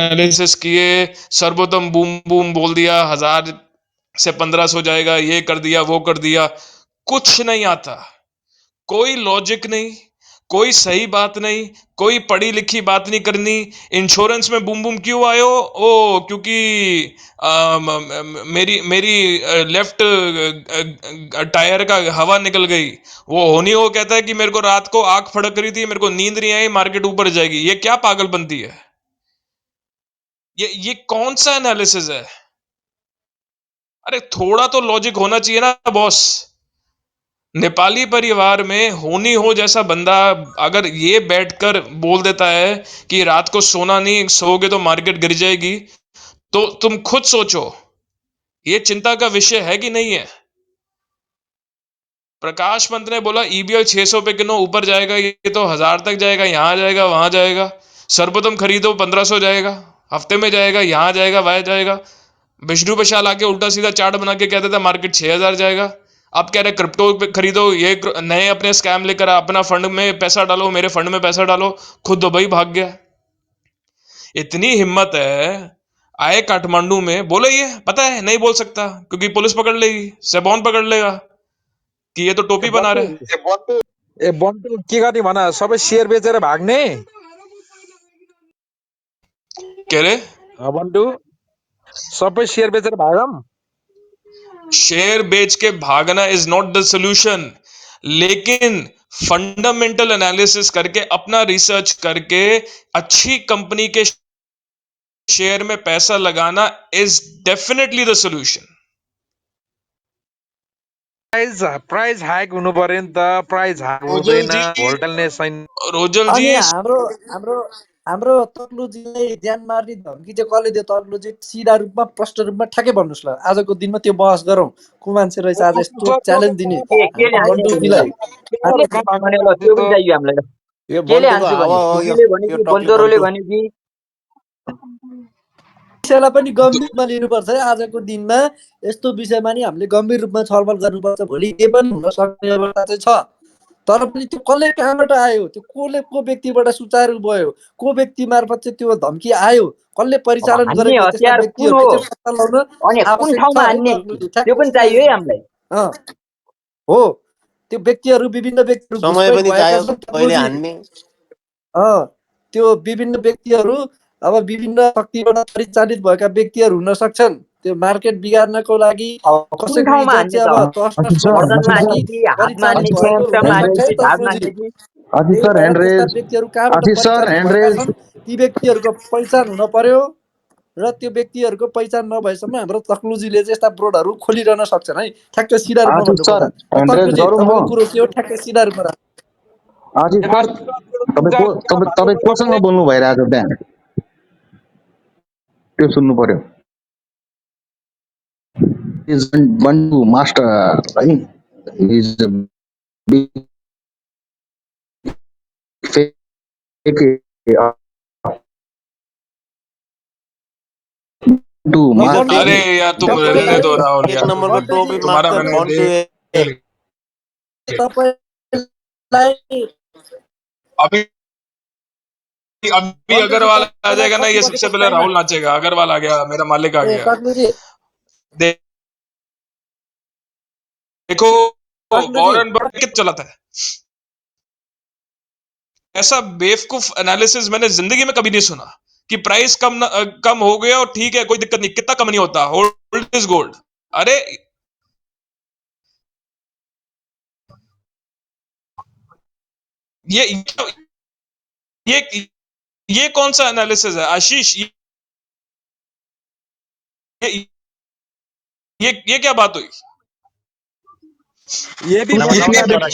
Analysis किए, सर्वोत्तम boom boom बोल दिया, 1000 से 1500 जाएगा, ये कर दिया वो कर दिया, कुछ नहीं आता। कोई लॉजिक नहीं, कोई सही बात नहीं, कोई पढ़ी लिखी बात नहीं करनी। इंश्योरेंस में बूम बूम क्यों आयो? ओ क्योंकि मेरी मेरी लेफ्ट टायर का हवा निकल गई। वो होनी हो कहता है कि मेरे को रात को आंख फड़क रही थी, मेरे को नींद नहीं आई, मार्केट ऊपर जाएगी। ये क्या पागलपंती है? ये कौन सा एनालिसिस है? अरे थोड़ा तो लॉजिक होना चाहिए ना बॉस। नेपाली परिवार में होनी हो जैसा बंदा अगर ये बैठकर बोल देता है कि रात को सोना नहीं, सोओगे तो मार्केट गिर जाएगी, तो तुम खुद सोचो, ये चिंता का विषय है कि नहीं है? प्रकाश पंत ने बोला ईबीएल 600 पे किलो ऊपर जाएगा, ये तो 1000 तक जाएगा, यहां जाएगा वहां जाएगा। सर्वोत्तम खरीदो 1500 जाएगा, हफ्ते में जाएगा, यहां जाएगा वहां जाएगा। विष्णु प्रसाद आके उल्टा सीधा चार्ट बना के कहता था मार्केट 6000 जाएगा। अब कह रहे क्रिप्टो पे खरीदो, ये नए अपने स्कैम लेकर अपना फंड में पैसा डालो, मेरे फंड में पैसा डालो। खुद दुबई भाग गया। इतनी हिम्मत है, आए काठमांडू में बोले, ये पता है नहीं बोल सकता क्योंकि पुलिस पकड़ लेगी, सेबॉन पकड़ लेगा कि ये तो ए टोपी बना बन्टु रहा है। ए बन्टु के गर्ने भन, सबै सेयर बेचेर भाग्ने? कह रहे बन्टु सबै सेयर बेचेर भागौँ? शेयर बेच के भागना इज नॉट द सोल्यूशन, लेकिन फंडामेंटल एनालिसिस करके, अपना रिसर्च करके, अच्छी कंपनी के शेयर में पैसा लगाना is definitely the solution. Price hike हुनु पर्यो नि त, प्राइस हाइक रोजल हुँदैन, जी, भोल्टलनेस छैन। रोजल जी, अनि हाम्रो हाम्रो हाम्रो तक्लुजीलाई ज्यान मार्ने धम्की चाहिँ कसले दियो? तक्लुजी सिधा रूपमा प्रष्ट रूपमा ठ्याक्कै भन्नुहोस् ल। आजको दिनमा त्यो बहस गरौँ, को मान्छे रहेछ आज यस्तो च्यालेन्ज दिने केले हाम्रो हान्ने बन्टुजीलाई। केले हान्ने भने ल त्यो पनि चाहियो हामीलाई ल। यो केले बन्टुको हान्छु हावा भने हो यो, खुसीले भने यो कि टक्लु बन्चरोले बन्टु भने कि विषयलाई पनि गम्भीर रूपमा लिनुपर्छ है। आजको दिनमा यस्तो विषयमा नि हामीले गम्भीर रूपमा छलफल गर्नुपर्छ। भोलि के पनि हुन सक्ने अवस्था चाहिँ छ। तर पनि त्यो कसले कहाँबाट आयो, त्यो को व्यक्तिबाट सुचारू भयो, को व्यक्ति मार्फत चाहिँ त्यो धम्की आयो, कसले अब परिचालन हान्ने गरेको हो, त्यस्ता हतियार कुन हो व्यक्तिहरूको चाहिँ पत्ता लगाउन अनि कुन आवश्यक ठाउँमा छ है। हान्ने तक्नुले त्यो ठ्याक्कै पनि कुरा चाहियो है यो हामीलाई। अँ हो। त्यो व्यक्तिहरू, विभिन्न व्यक्तिहरू समय घुसपैठ पनि भएका चाहियो छन् कहिले तक्नुजी। हान्ने। त्यो विभिन्न व्यक्तिहरू अब विभिन्न शक्तिबाट परिचालित भएका व्यक्तिहरू हुन सक्छन्। त्यो मार्केट बिगार्नको लागि, अब कुन कसैको ठाउँमा इज्जत हान्ने चाहिँ त? अब तस नस गर्दनमा बनाउनको हान्ने लागि कि हातमा हान्ने परिचालित कि भएको खुट्टामा हान्ने हुनसक्छ है कि झारमा तक्नुजी। हान्ने कि त्यही सर भएर ह्यान्ड त्यस्ता रेज। व्यक्तिहरू कहाँबाट आशिष सर परिचालित ह्यान्ड भएका रेज। छन्, ती व्यक्तिहरूको पहिचान हुन पर्यो। र त्यो व्यक्तिहरूको पहिचान नभएसम्म हाम्रो तक्नुजीले चाहिँ यस्ता बोर्डहरू खोलिरहन सक्छन् है। ठ्याक्कै सिधा रूपमा आशिष सर भन्नुपर्दा ह्यान्ड रेज तक्नुजी गरौँ तपाईँको म। कुरो के हो, ठ्याक्कै सिधा रूपमा राख्नु। आशिष सर तपाईँ कोसँग बोल्नु भइरहेको त्यहाँ, त्यो सुन्नु पर्यो। इज बन्टु मास्टर है, इज बन्टु ल इज अ मास्टर। अरे बन्टुजी, यार तुम रहने तपाईँलाई दो राहुल एक यार, नम्बरको बन्टुजी टोपी तुम्हारा मास्टर मैंने बन्टु देख तपाईँलाई अभी अभी बन्टुजी अग्रवाल आ तपाईँलाई जाएगा ना, कति ये सबसे बजेको पहले टाइम? राहुल नाचेगा। अग्रवाल आ गया, मेरा मालिक आ ए गया। तक्नुजी, देखो, तक्नुजी वॉरेन बफेट चला था, ऐसा बेवकूफ एनालिसिस मैंने जिंदगी में कभी नहीं सुना कि प्राइस कम हो गया और ठीक है, कोई दिक्कत नहीं, कितना कम नहीं होता, होल्ड इज गोल्ड। अरे ये ये ये कौन सा एनालिसिस है आशीष? ये ये क्या बात हुई? ये भी नमस्कार इसमें थोड़ा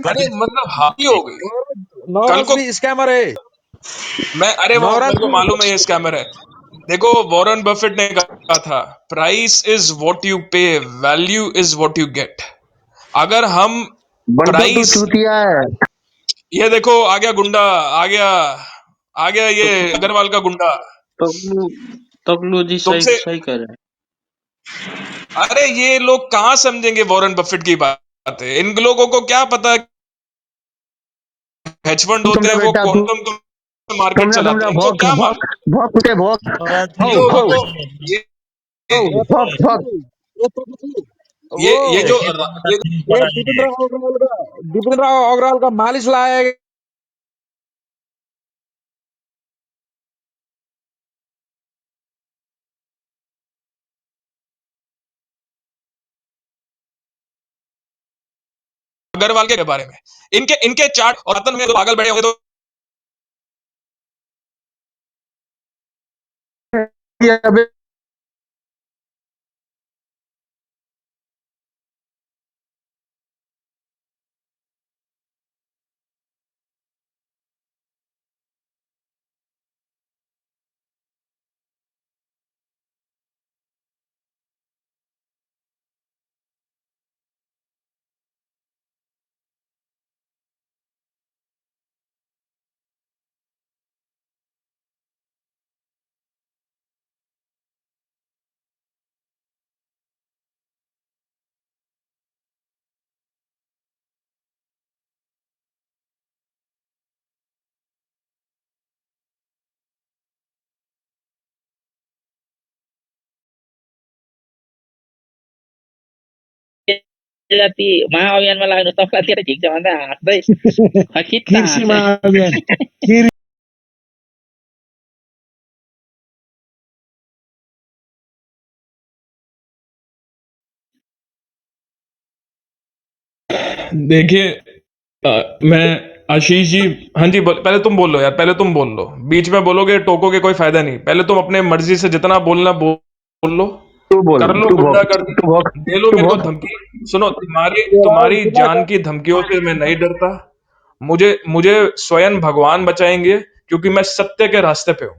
अरे मतलब हावी हो गई। कल नवराज को भी स्कैमर है। मैं, अरे वो नवराज मेरे को भी मालूम है ये स्कैमर है। देखो, वॉरेन बफेट ने कहा था प्राइस इज व्हाट यू पे, value is what you get. अगर हम बंटू तू प्राइस, चूतिया है। ये देखो आ गया गुंडा, आ गया, आ गया ये अग्रवाल का गुंडा तकलू तकलू जी सही तुमसे। सही कह रहे हैं। अरे ये लोग कहां समझेंगे वॉरेन बफेट की बात है? इन लोगों को क्या पता हेज फंड होते तुमने हैं वो बेटा तू क्वांटम मार्केट समझा चलाते समझा हैं, इनको भोग क्या भोग मालूम? भोग कुटे भोग राजनीति हौ यो हौ यो ये ये हौ भोग भोग ये ये जो देखिए ममता ये किन पड़ा है। दिपेंद्र अग्रवाल का मालिश लाया है। अग्रवाल के बारे में, इनके इनके चार्ट और आतन में तो पागल बैठे होंगे तो ये अबे जाति महाअभियानमा लाग्नु तपाईँलाई धेरै ठिक छ भन्दा हाँस्दै खचित कृषि महाअभियान देखिए मैं आशीष जी, हाँ जी पहले तुम बोल लो यार, पहले तुम बोल लो, बीच में बोलोगे टोकोगे कोई फायदा नहीं, पहले तुम अपने मर्जी से जितना बोलना बोल लो, तू बोल कर लो तू भोग गुंडागर्दी, तू भोग दे लो तू मेरे को भोग धमकी। सुनो, तुम्हारी तुम्हारी जान की धमकियों से मैं नहीं डरता, मुझे मुझे स्वयं भगवान बचाएंगे, क्योंकि मैं सत्य के रास्ते पे हूं।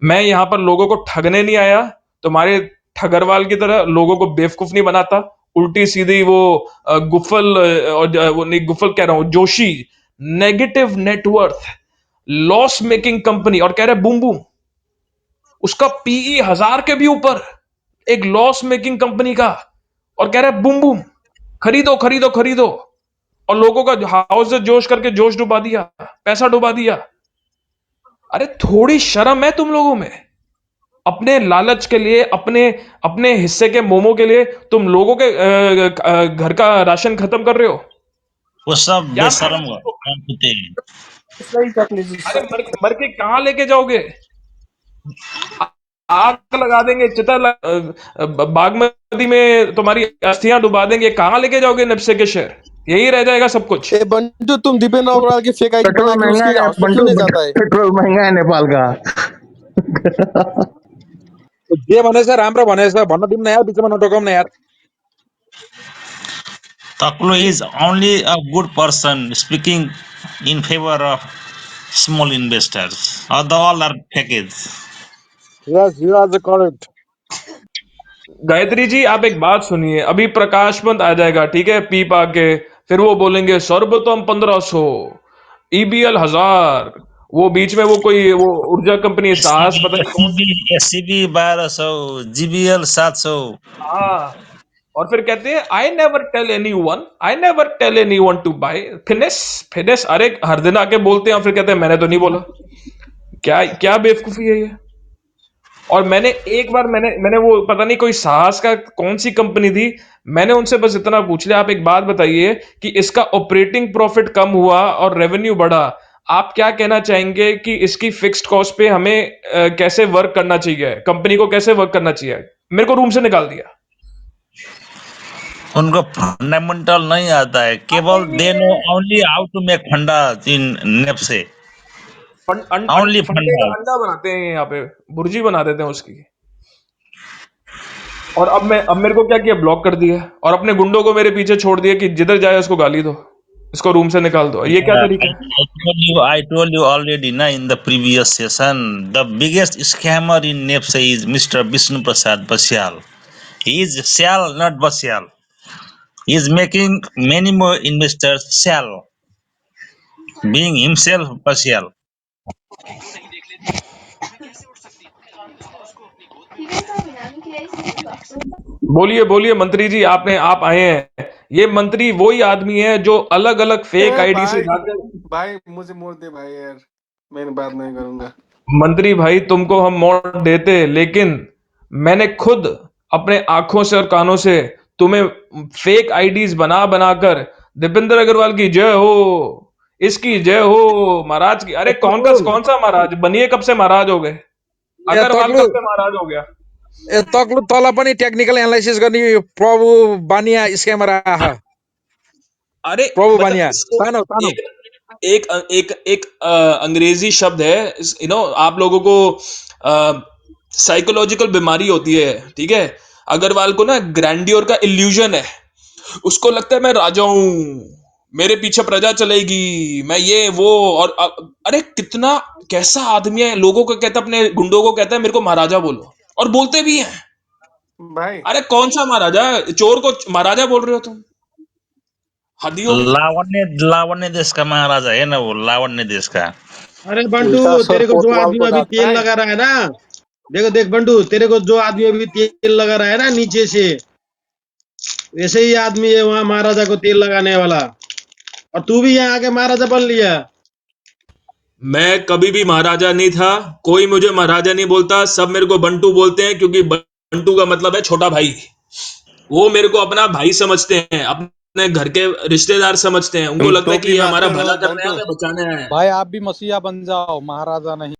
मैं यहाँ पर लोगों को ठगने नहीं आया, तुम्हारे ठगरवाल की तरह लोगों को बेवकूफ नहीं बनाता, उल्टी सीधी वो गुफल और वो नहीं, गुफल कह रहा हूं, Joshi, negative net worth, loss making company, और कह रहे बूम बूम, उसका पीई 1000 के भी ऊपर, एक लॉस मेकिंग कंपनी का, और कह रहे बूम बूम, खरीदो खरीदो खरीदो, और लोगों का हाउस से जोश करके जोश डुबा दिया, पैसा डुबा दिया। अरे थोड़ी शर्म है तुम लोगों में? अपने लालच के लिए, अपने अपने हिस्से के मोमो के लिए तुम लोगों के घर का राशन खत्म कर रहे हो। वो सब क्या बेशरम कुत्ते हैं। सही सक्नेछु अरे मर के कहां लेके जाओगे? आग लगा देंगे, बागमती में तुम्हारी अस्थियां डुबा देंगे, कहां लेके जाओगे नब्से के शहर? यही रह जाएगा सब कुछ। ए बंटू तुम दीपेंद्र अग्रवाल की फेक आईडी पेट्रोल बना के महंगा उसके है हाउस में क्यों बंटू नहीं जाता है? पेट्रोल महंगा है नेपाल का जे भनेछ राम्रो भनेछ भन्न दिउँ न यार, बिचमा नटोकाउँ न यार। Taklo is only a good person speaking in favor of small investors. Other all are package. Yes you are the correct. Gayatri ji, आप एक बात सुनिए, अभी प्रकाश पंत आ जाएगा, ठीक है, पी पा के, फिर वो बोलेंगे सर्वोत्तम 1500, ईबीएल 1000, वो बीच में वो कोई वो ऊर्जा कंपनी साहस SCB, पता नहीं कौन सी, SCB, SCB 1200, GBL 700. हाँ, और फिर कहते हैं I never tell anyone to bye finish. Finish, अरे हर दिन आके बोलते हैं और फिर कहते हैं मैंने तो नहीं बोला। क्या क्या बेवकूफी है ये? और मैंने एक बार मैंने वो पता नहीं कोई साहस का कौन सी कंपनी थी, मैंने उनसे बस इतना पूछ लिया, आप एक बात बताइए कि इसका ऑपरेटिंग प्रॉफिट कम हुआ और रेवेन्यू बढ़ा, आप क्या कहना चाहेंगे कि इसकी फिक्स्ड कॉस्ट पे हमें कैसे वर्क करना चाहिए, कंपनी को कैसे वर्क करना चाहिए? मेरे को रूम से निकाल दिया। उनको फंडामेंटल नहीं आता है, आता केवल ही नहीं दे नो है। ओनली हाउ टू मेक फंडा इन नेप से, ओनली फंडे फंडा। का अंडा बनाते हैं यहाँ पे, भुर्जी बना देते हैं उसकी। और अब मेरे को क्या किया, ब्लॉक कर दिया, और अपने गुंडों को मेरे पीछे छोड़ दिया कि जिधर जाए उसको गाली दो, इसको रूम से निकाल दो। ये क्या तरीका है? I told you already na in the previous session. The biggest scammer in NEPSA is Mr. Vishnu Prasad Basyal. He is Syal, not Basyal. He is making many more investors Syal, being himself Basyal. बोलिए बोलिए मंत्री जी, आप आए हैं, ये मंत्री वही आदमी है जो अलग अलग फेक ए आईडी से भाई जाकर, भाई मुझे मोड़ दे भाई यार। मैं बात नहीं करूंगा। मंत्री भाई तुमको हम मौत देते, लेकिन मैंने खुद अपने आंखों से और कानों से तुम्हें फेक आईडीज बना बनाकर दीपेंद्र अग्रवाल की जय हो, इसकी जय हो, महाराज की। अरे कौन सा महाराज बनिए, कब से महाराज हो गए? ए अग्रवाल तक्लु कब से महाराज हो गया? ए तक्लु तल पनि टेक्निकल एनालाइसिस गर्ने प्रभु बानिया स्क्यामर आह। अरे प्रभु मतलब बानिया इसको तानो तानो एक एक एक एक अंग्रेजी शब्द है, आप लोगों को साइकोलॉजिकल बीमारी होती है, ठीक है? अग्रवाल को ना ग्रैंडियोर का इल्यूजन है, उसको लगता है मैं राजा हूं, मेरे पीछे प्रजा चलेगी, मैं ये वो। और अरे कितना कैसा आदमी है, लोगों को कहता है, अपने गुंडों को कहता है मेरे को महाराजा बोलो, और बोलते भी हैं। भाई अरे कौन सा महाराजा? चोर को महाराजा बोल रहे हो तुम? हदी हो गई। लावण्य लावण्य देश का महाराजा है ना वो, लावण्य देश का। अरे बंटू, उल्टा सर तेरे को जो कोतवाल आदमी को अभी जाता तेल है। लगा रहा है ना, देखो देख बंटू, तेरे को जो आदमी अभी तेल लगा रहा है ना नीचे से, वैसे ही आदमी है वहां महाराजा को तेल लगाने वाला। और तू भी यहाँ आके महाराजा बन लिया। मैं कभी भी महाराजा नहीं था, कोई मुझे महाराजा नहीं बोलता, सब मेरे को बंटू बोलते हैं, क्योंकि बंटू का मतलब है छोटा भाई। वो मेरे को अपना भाई समझते हैं, अपने घर के रिश्तेदार समझते हैं, उनको लगता है कि टोपी ये मत हमारा करो भला करने आया, बंटू। हमें बचाने आया है। भाई आप भी मसीहा बन जाओ, महाराजा नहीं।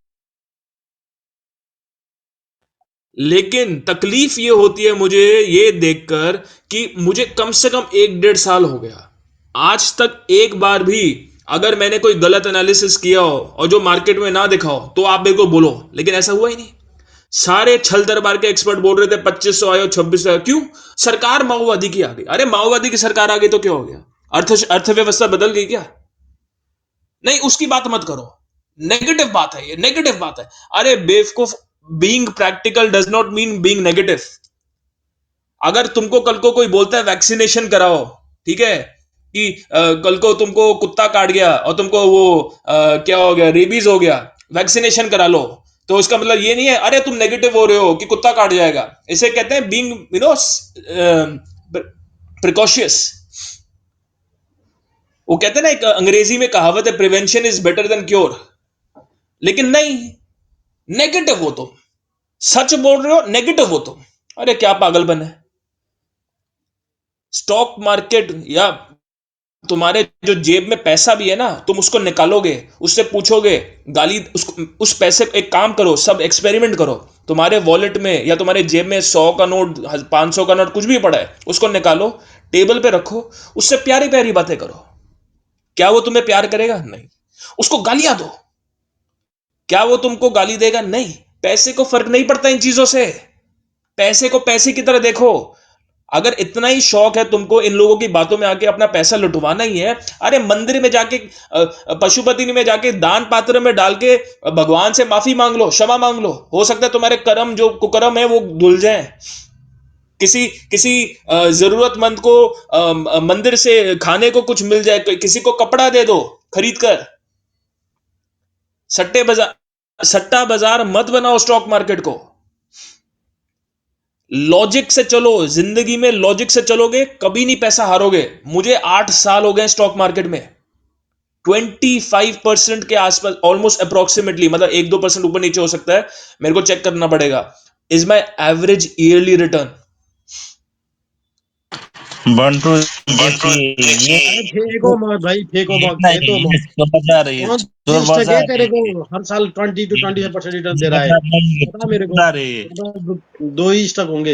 लेकिन तकलीफ ये होती है मुझे ये देखकर कि मुझे कम से कम 1-1.5 साल हो गया, आज तक एक बार भी अगर मैंने कोई गलत एनालिसिस किया हो और जो मार्केट में ना दिखा हो तो आप मेरे को बोलो, लेकिन ऐसा हुआ ही नहीं। सारे छल दरबार के एक्सपर्ट बोल रहे थे 2500 आयो, 2600 आयो। क्यों? सरकार माओवादी की आ गई। अरे माओवादी की सरकार आ गई तो क्या हो गया? अर्थव्यवस्था बदल गई क्या? नहीं, उसकी बात मत करो, नेगेटिव बात है, ये नेगेटिव बात है। अरे बेवकूफ, being practical does not mean being negative. अगर तुमको कल को कोई बोलता है वैक्सीनेशन कराओ, ठीक है, कि कल को तुमको कुत्ता काट गया और तुमको वो क्या हो गया, रेबीज हो गया, वैक्सीनेशन करा लो, तो उसका मतलब ये नहीं है अरे तुम नेगेटिव हो रहे हो कि कुत्ता काट जाएगा। इसे कहते हैं बीइंग प्रिकॉशियस। वो कहते हैं ना, एक अंग्रेजी में कहावत है, prevention is better than cure. लेकिन नहीं, नेगेटिव हो तुम, सच बोल रहे हो, नेगेटिव हो तुम। अरे क्या पागलपन है। स्टॉक मार्केट या तुम्हारे जो जेब में पैसा भी है ना, तुम उसको निकालोगे, उससे पूछोगे, गाली उस पैसे, एक काम करो, सब एक्सपेरिमेंट करो, तुम्हारे वॉलेट में या तुम्हारे जेब में 100 का नोट, 500 का नोट, कुछ भी पड़ा है, उसको निकालो, टेबल पे रखो, उससे प्यारी प्यारी बातें करो। क्या वो तुम्हें प्यार करेगा? नहीं। उसको गालियां दो, क्या वो तुमको गाली देगा? नहीं। पैसे को फर्क नहीं पड़ता इन चीजों से। पैसे को पैसे की तरह देखो। अगर इतना ही शौक है तुमको इन लोगों की बातों में आके अपना पैसा लुटवाना ही है, अरे मंदिर में जाके, पशुपति में जाके दान पात्र में डाल के भगवान से माफी मांग लो, क्षमा मांग लो, हो सकता है तुम्हारे कर्म, जो कुकर्म है, वो धुल जाए। किसी किसी जरूरतमंद को मंदिर से खाने को कुछ मिल जाए, किसी को कपड़ा दे दो खरीद कर। सट्टा बाजार मत बनाओ स्टॉक मार्केट को। लॉजिक से चलो, जिंदगी में लॉजिक से चलोगे कभी नहीं पैसा हारोगे। मुझे 8 साल हो गए स्टॉक मार्केट में, 25% के आसपास, ऑलमोस्ट अप्रोक्सीमेटली, मतलब 1-2% ऊपर नीचे हो सकता है, मेरे को चेक करना पड़ेगा, is my average yearly return. Bantu देखिए, ये अरे फेंको मत भाई, फेंको ये मत, नहीं, फेंको ये मत। चोर बाजार है, ये कौन चोर सी स्टॉक है बाजार है, तेरे को हर साल 20 to 25% रिटर्न चोर दे रहा है? बाजार नहीं है, बता चोर मेरे को। बाजार है ये। दो ही स्टॉक होंगे।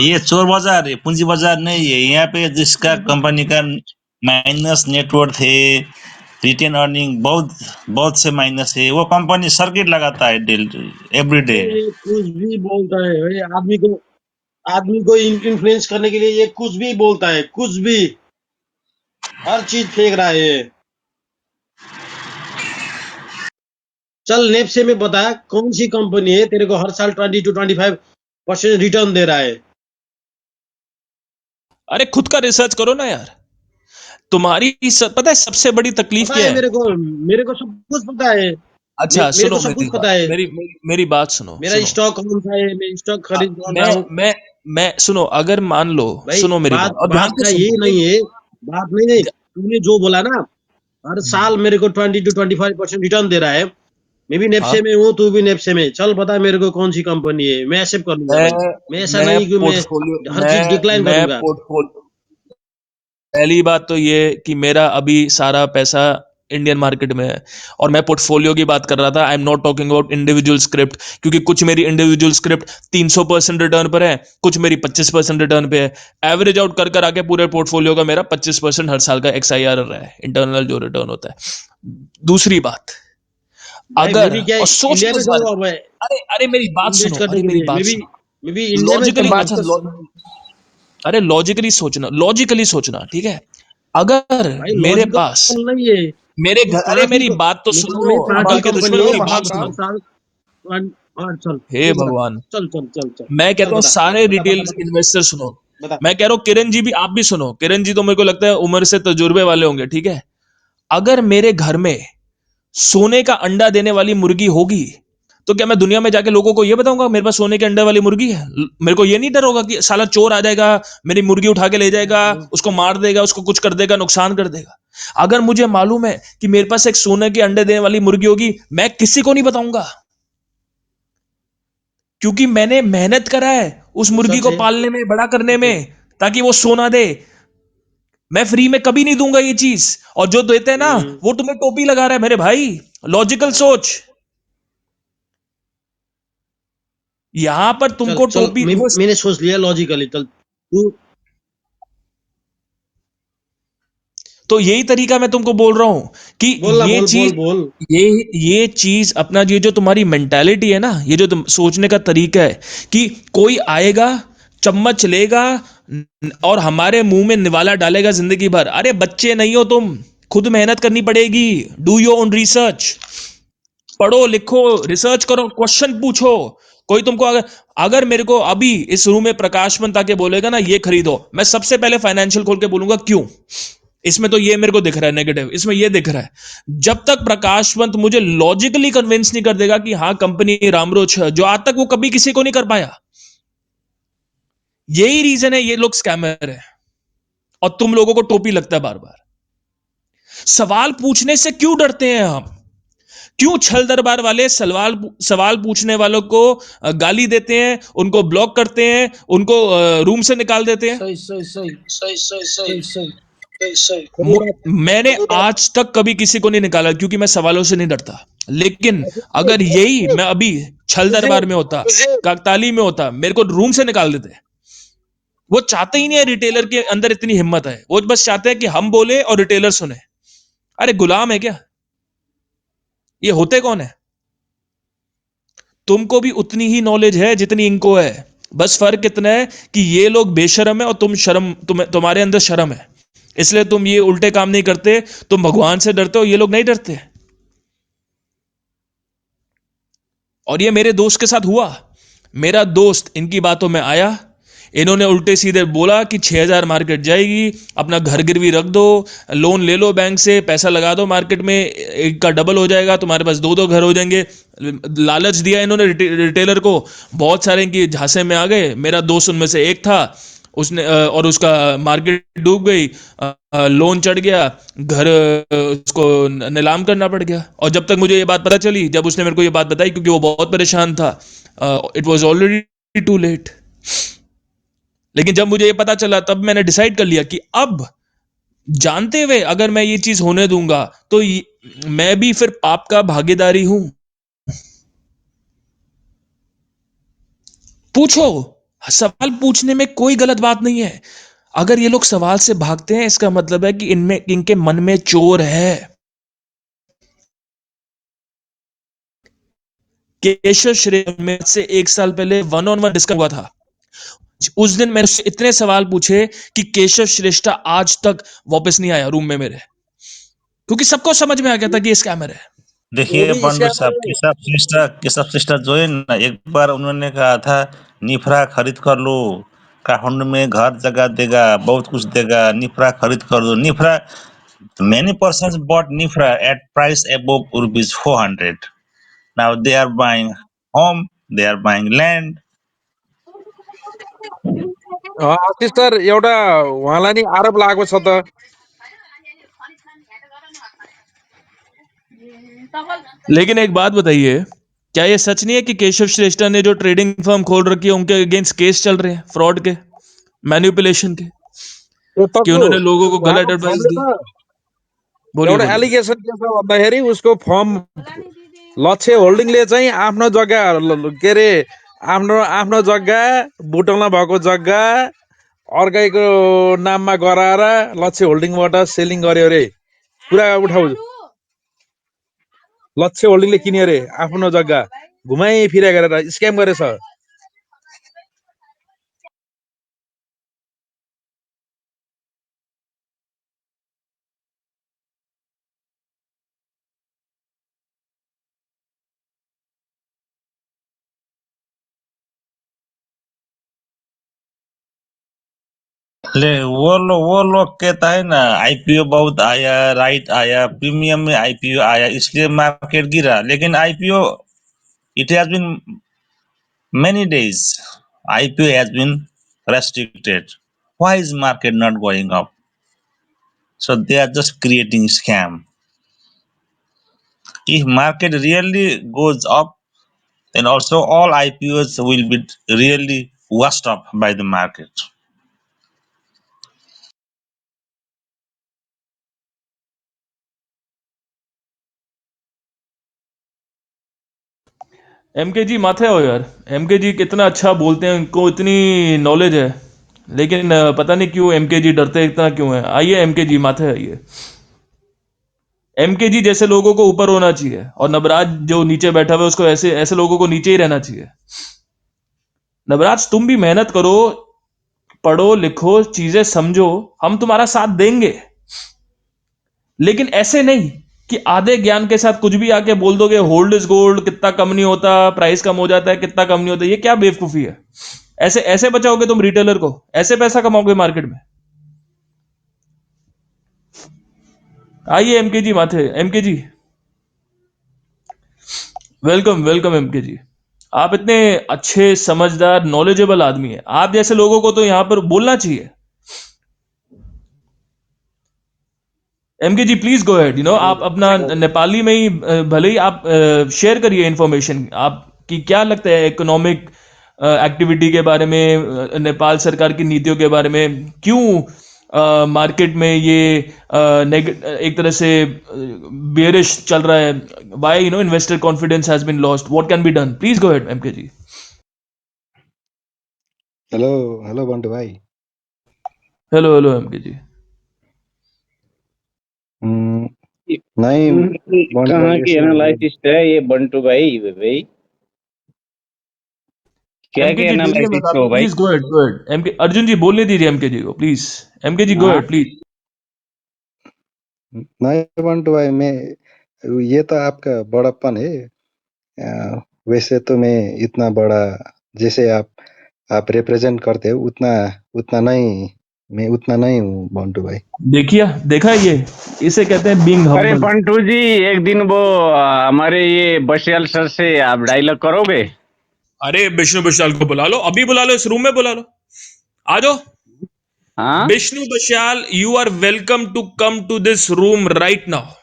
ये चोर बाजार है, पूंजी बाजार नहीं है। यहाँ पे जिसका कंपनी का माइनस नेटवर्थ है, रिटेन अर्निंग बहुत बहुत से माइनस है, वो कंपनी सर्किट लगाता है एवरी डे। ये कुछ भी बोलता है भाई, आदमी को इन्फ्लुएंस करने के लिए ये कुछ भी बोलता है, कुछ भी, हर चीज फेंक रहा है ये। चल नेप्से में बता, कौन सी कंपनी है तेरे को हर साल 20 to 25% रिटर्न दे रहा है? अरे खुद का रिसर्च करो ना यार। तुम्हारी पता है सबसे बड़ी तकलीफ पता क्या है है? मेरे को सब कुछ पता है। अच्छा मेरे को सुनो, सब कुछ मेरी पता बात, है। मेरी बात सुनो, मेरा स्टॉक कौन सा है, मैं स्टॉक अ, खरीद कौन रहा मैं हूँ। मैं सुनो, अगर मान लो, भाई सुनो मेरी बात बात और ध्यान बात से का ये सुनो। नहीं है, बात नहीं नहीं, ध्या- तूने जो बोला ना, हर साल मेरे को 20 to 25% रिटर्न दे रहा है। मैं भी हाँ नेप्से में हूँ, तू भी नेप्से में, चल बता मेरे को कौन सी कंपनी है, मैं एक्सेप्ट कर लूंगा भाई। मैं ऐसा मैं नहीं कि मैं पोर्टफोलियो हर चीज डिक्लाइन मैं करूंगा। पोर्टफोलियो पहली बात तो ये कि मेरा अभी सारा पैसा इंडियन मार्केट में है और मैं पोर्टफोलियो की बात कर रहा था। I am not talking about individual script, क्योंकि कुछ मेरी इंडिविजुअल स्क्रिप्ट 300% रिटर्न पर है, कुछ मेरी 25% रिटर्न पे है। एवरेज आउट कर कर आके पूरे पोर्टफोलियो का मेरा 25% हर साल का XIR रहा है, इंटरनल जो रिटर्न होता है। दूसरी बात, भाई मैं अगर भी क्या और सोच इंडिया लो में इस बारे जाऊंगा में, मैं अरे अरे मेरी बात इन्वेस्ट सुनो, करने अरे के मेरी लिए। बात सुनो, मैं भी इंडिया में लॉजिकली जाऊंगा। अच्छा अरे लॉजिकली सोचना, लॉजिकली सोचना, ठीक है। अगर भाई मेरे पास लॉजिकल नहीं है। मेरे तू घर, अरे पांच ही मेरी बात तो नेपाल सुनो, में पांच ही अकल के कंपनी दुश्मन है, मेरी बात हर सुनो। साल। हाँ, चल हे तू बता। भगवान, चल चल चल चल मैं चल कहता हूं बता सारे बता बता रिटेल बता इन्वेस्टर सुनो। बता। मैं कह रहा हूं किरण जी भी, आप भी सुनो। किरण जी तो मेरे को लगता है उम्र से तजुर्बे वाले होंगे, ठीक है। अगर मेरे घर में सोने का अंडा देने वाली मुर्गी होगी, तो क्या मैं दुनिया में जाके लोगों को यह बताऊंगा मेरे पास सोने के अंडे वाली मुर्गी है? मेरे को यह नहीं डर होगा कि साला चोर आ जाएगा, मेरी मुर्गी उठा के ले जाएगा, उसको मार देगा, उसको कुछ कर देगा, नुकसान कर देगा। अगर मुझे मालूम है कि मेरे पास एक सोने के अंडे देने वाली मुर्गी होगी, मैं किसी को नहीं बताऊंगा, क्योंकि मैंने मेहनत करा है उस वो मुर्गी सच को है। पालने में, बड़ा करने सच है। में, ताकि वो सोना दे। मैं फ्री में कभी नहीं दूंगा ये चीज। और जो देते हैं ना, हम्म, वो तुम्हें टोपी लगा रहा है मेरे भाई। लॉजिकल सोच, यहां पर चल तुमको चल टोपी वो। मैंने सोच लिया लॉजिकली। चल तू तो यही तरीका मैं तुमको बोल रहा हूं कि बोल ना, ये बोल बोल चीज, बोल। ये ये चीज अपना, ये जो तुम्हारी मेंटालिटी है ना, ये जो तुम सोचने का तरीका है कि कोई आएगा, चम्मच लेगा और हमारे मुंह में निवाला डालेगा जिंदगी भर। अरे बच्चे नहीं हो तुम, खुद मेहनत करनी पड़ेगी। डू योर ओन रिसर्च, पढ़ो लिखो, रिसर्च करो, क्वेश्चन पूछो। कोई तुमको अगर अगर मेरे को अभी इस रूम में प्रकाश पंत आके बोलेगा ना ये खरीदो, मैं सबसे पहले फाइनेंशियल खोल के बोलूंगा क्यों। इसमें तो ये मेरे को दिख रहा है नेगेटिव, इसमें ये दिख रहा है। जब तक प्रकाश पंत मुझे लॉजिकली कन्विंस नहीं कर देगा कि हाँ कंपनी रामरोच है, जो आज तक वो कभी किसी को नहीं कर पाया, यही रीजन है ये लोग स्कैमर है और तुम लोगों को टोपी लगता है बार बार। सवाल पूछने से क्यों डरते हैं हम? क्यों छल दरबार वाले सवाल सवाल पूछने वालों को गाली देते हैं, उनको ब्लॉक करते हैं, उनको रूम से निकाल देते हैं? सही सही सही सही सही मैंने आज तक कभी किसी को नहीं निकाला, क्योंकि मैं सवालों से नहीं डरता। लेकिन अगर यही मैं अभी छल दरबार में होता, काकताली में होता, मेरे को रूम से निकाल देते। वो चाहते ही नहीं है, रिटेलर के अंदर इतनी हिम्मत है, वो बस चाहते हैं कि हम बोले और रिटेलर सुने। अरे गुलाम है क्या? ये होते कौन है? तुमको भी उतनी ही नॉलेज है जितनी इनको है, बस फर्क इतना है कि ये लोग बेशरम है और तुम्हारे अंदर शर्म है, इसलिए तुम ये उल्टे काम नहीं करते। तुम भगवान से डरते हो, ये लोग नहीं डरते। और ये मेरे दोस्त के साथ हुआ। मेरा दोस्त इनकी बातों में आया, इन्होंने उल्टे सीधे बोला कि 6,000 मार्केट जाएगी, अपना घर गिरवी रख दो, लोन ले लो बैंक से, पैसा लगा दो मार्केट में, एक का डबल हो जाएगा, तुम्हारे पास दो दो घर हो जाएंगे। लालच दिया इन्होंने रिटेलर को। बहुत सारे इनकी झांसे में आ गए। मेरा दोस्त उनमें से एक था, उसने और उसका मार्केट डूब गई, लोन चढ़ गया, घर उसको नीलाम करना पड़ गया। और जब तक मुझे ये बात पता चली, जब उसने मेरे को ये बात बताई, क्योंकि वो बहुत परेशान था, it was already too late. लेकिन जब मुझे ये पता चला, तब मैंने डिसाइड कर लिया कि अब, जानते हुए अगर मैं ये चीज होने दूंगा, तो मैं भी फिर पाप का भागीदारी हूं। पूछो, सवाल पूछने में कोई गलत बात नहीं है। अगर ये लोग सवाल से भागते हैं, इसका मतलब है कि इनमें, इनके मन में चोर है। केशव श्रेष्ठ में से एक साल पहले वन ऑन वन डिस्कस हुआ था। उस दिन मैंने उससे इतने सवाल पूछे कि केशव श्रेष्ठा आज तक वापस नहीं आया रूम में मेरे, क्योंकि सबको समझ में आ गया था कि ये स्कैमर है। देखिए बंडू साहब, केशव श्रेष्ठ जो है ना, एक बार उन्होंने कहा था निफ्रा खरीद कर लो, काठमांडू में घर जगह देगा, बहुत कुछ देगा, निफ्रा खरीद कर दो। निफ्रा, many persons bought Nifra at price above rupees 400. Now they are buying home, they are buying land. Ashish sir, एउटा उहाँलाई नि आरोप लागेको छ त लेकिन एक बात बताइए, क्या ये सच नहीं है कि केशव श्रेष्ठा ने जो ट्रेडिंग फर्म खोल रखी है उनके अगेंस्ट केस चल रहे हैं, फ्रॉड के, मैनिपुलेशन के, यो कि तक्लु उन्होंने लोगों को गलत उहाँको एडवाइस फर्मले दी? त बोलिए एउटा बोलिए। एलिगेसन के छ भन्दाखेरि उसको फर्म लक्ष्य होल्डिङले चाहिँ आफ्नो जग्गा के अरे आफ्नो आफ्नो जग्गा बुटलमा भएको जग्गा अर्कैको नाममा गराएर लक्ष्य होल्डिङबाट सेलिङ गर्यो अरे पुरा उठाउ लक्ष्य होल्डिङले किन्यो अरे आफ्नो जग्गा घुमाइ फिराइ गरेर स्क्याम गरेछ ले वो लोग कहता है ना आईपीओ बहुत आया, राइट आया, प्रीमियम में आईपीओ आया इसलिए मार्केट गिरा, लेकिन IPO it has been many days. IPO has been restricted. Why is market not going up? So they are just creating scam. If market really goes up, then also all IPOs will be really washed up by the market. MK ji माथे हो यार, MK जी कितना अच्छा बोलते हैं, उनको इतनी knowledge है, लेकिन पता नहीं क्यों एमके जी डरते इतना क्यों है। आइए एमके जी माथे आइए। एमके जी जैसे लोगों को ऊपर होना चाहिए, और नबराज जो नीचे बैठा हुआ है उसको ऐसे ऐसे लोगों को नीचे ही रहना चाहिए। नबराज तुम भी मेहनत करो, पढ़ो लिखो, चीजें समझो, हम तुम्हारा साथ देंगे, लेकिन ऐसे नहीं कि आधे ज्ञान के साथ कुछ भी आके बोल दोगे होल्ड इज गोल्ड, कितना कम नहीं होता, प्राइस कम हो जाता है, कितना कम नहीं होता। ये क्या बेवकूफी है? ऐसे ऐसे बचाओगे तुम रिटेलर को? ऐसे पैसा कमाओगे मार्केट में? आइए एमके जी माथे, एमके जी वेलकम वेलकम। एमके जी आप इतने अच्छे समझदार नॉलेजेबल आदमी है, आप जैसे लोगों को तो यहां पर बोलना चाहिए। MK ji please go ahead, आप अपना नेपाली में ही भले ही आप शेयर करिए इंफॉर्मेशन, आपकी क्या लगता है इकोनॉमिक एक्टिविटी के बारे में, नेपाल सरकार की नीतियों के बारे में, क्यों मार्केट में ये एक तरह से बेरिश चल रहा है, why investor confidence has been lost, what can be done? Please go ahead MK ji. Hello hello Bantu भाई। Hello hello MK ji. Hmm, नहीं बंटू कहाँ भाई की ऐसे एनालिसिस है ये बंटू भाई? भाई क्या एमके क्या जी बोलिए, मैं एनालिसिस हो भाई? Please go ahead, go ahead MK, Arjun ji बोलने दीजिए एमके जी को प्लीज। एमके जी गो हाँ अहेड प्लीज। नहीं बंटू भाई मैं ये तो आपका बड़प्पन है। वैसे तो मैं इतना बड़ा जैसे आप रिप्रेजेंट करते हो उतना उतना नहीं, मैं उतना नहीं हूँ बंटू भाई। देखिए, देखा ये, इसे कहते हैं बीइंग अरे हम्बल। बंटू जी, एक दिन वो हमारे ये बसियाल सर से आप डायलॉग करोगे? अरे विष्णु बशाल को बुला लो, अभी बुला लो, इस रूम में बुला लो, आ जाओ। हाँ Vishnu Bashal, you are welcome to come to this room right now.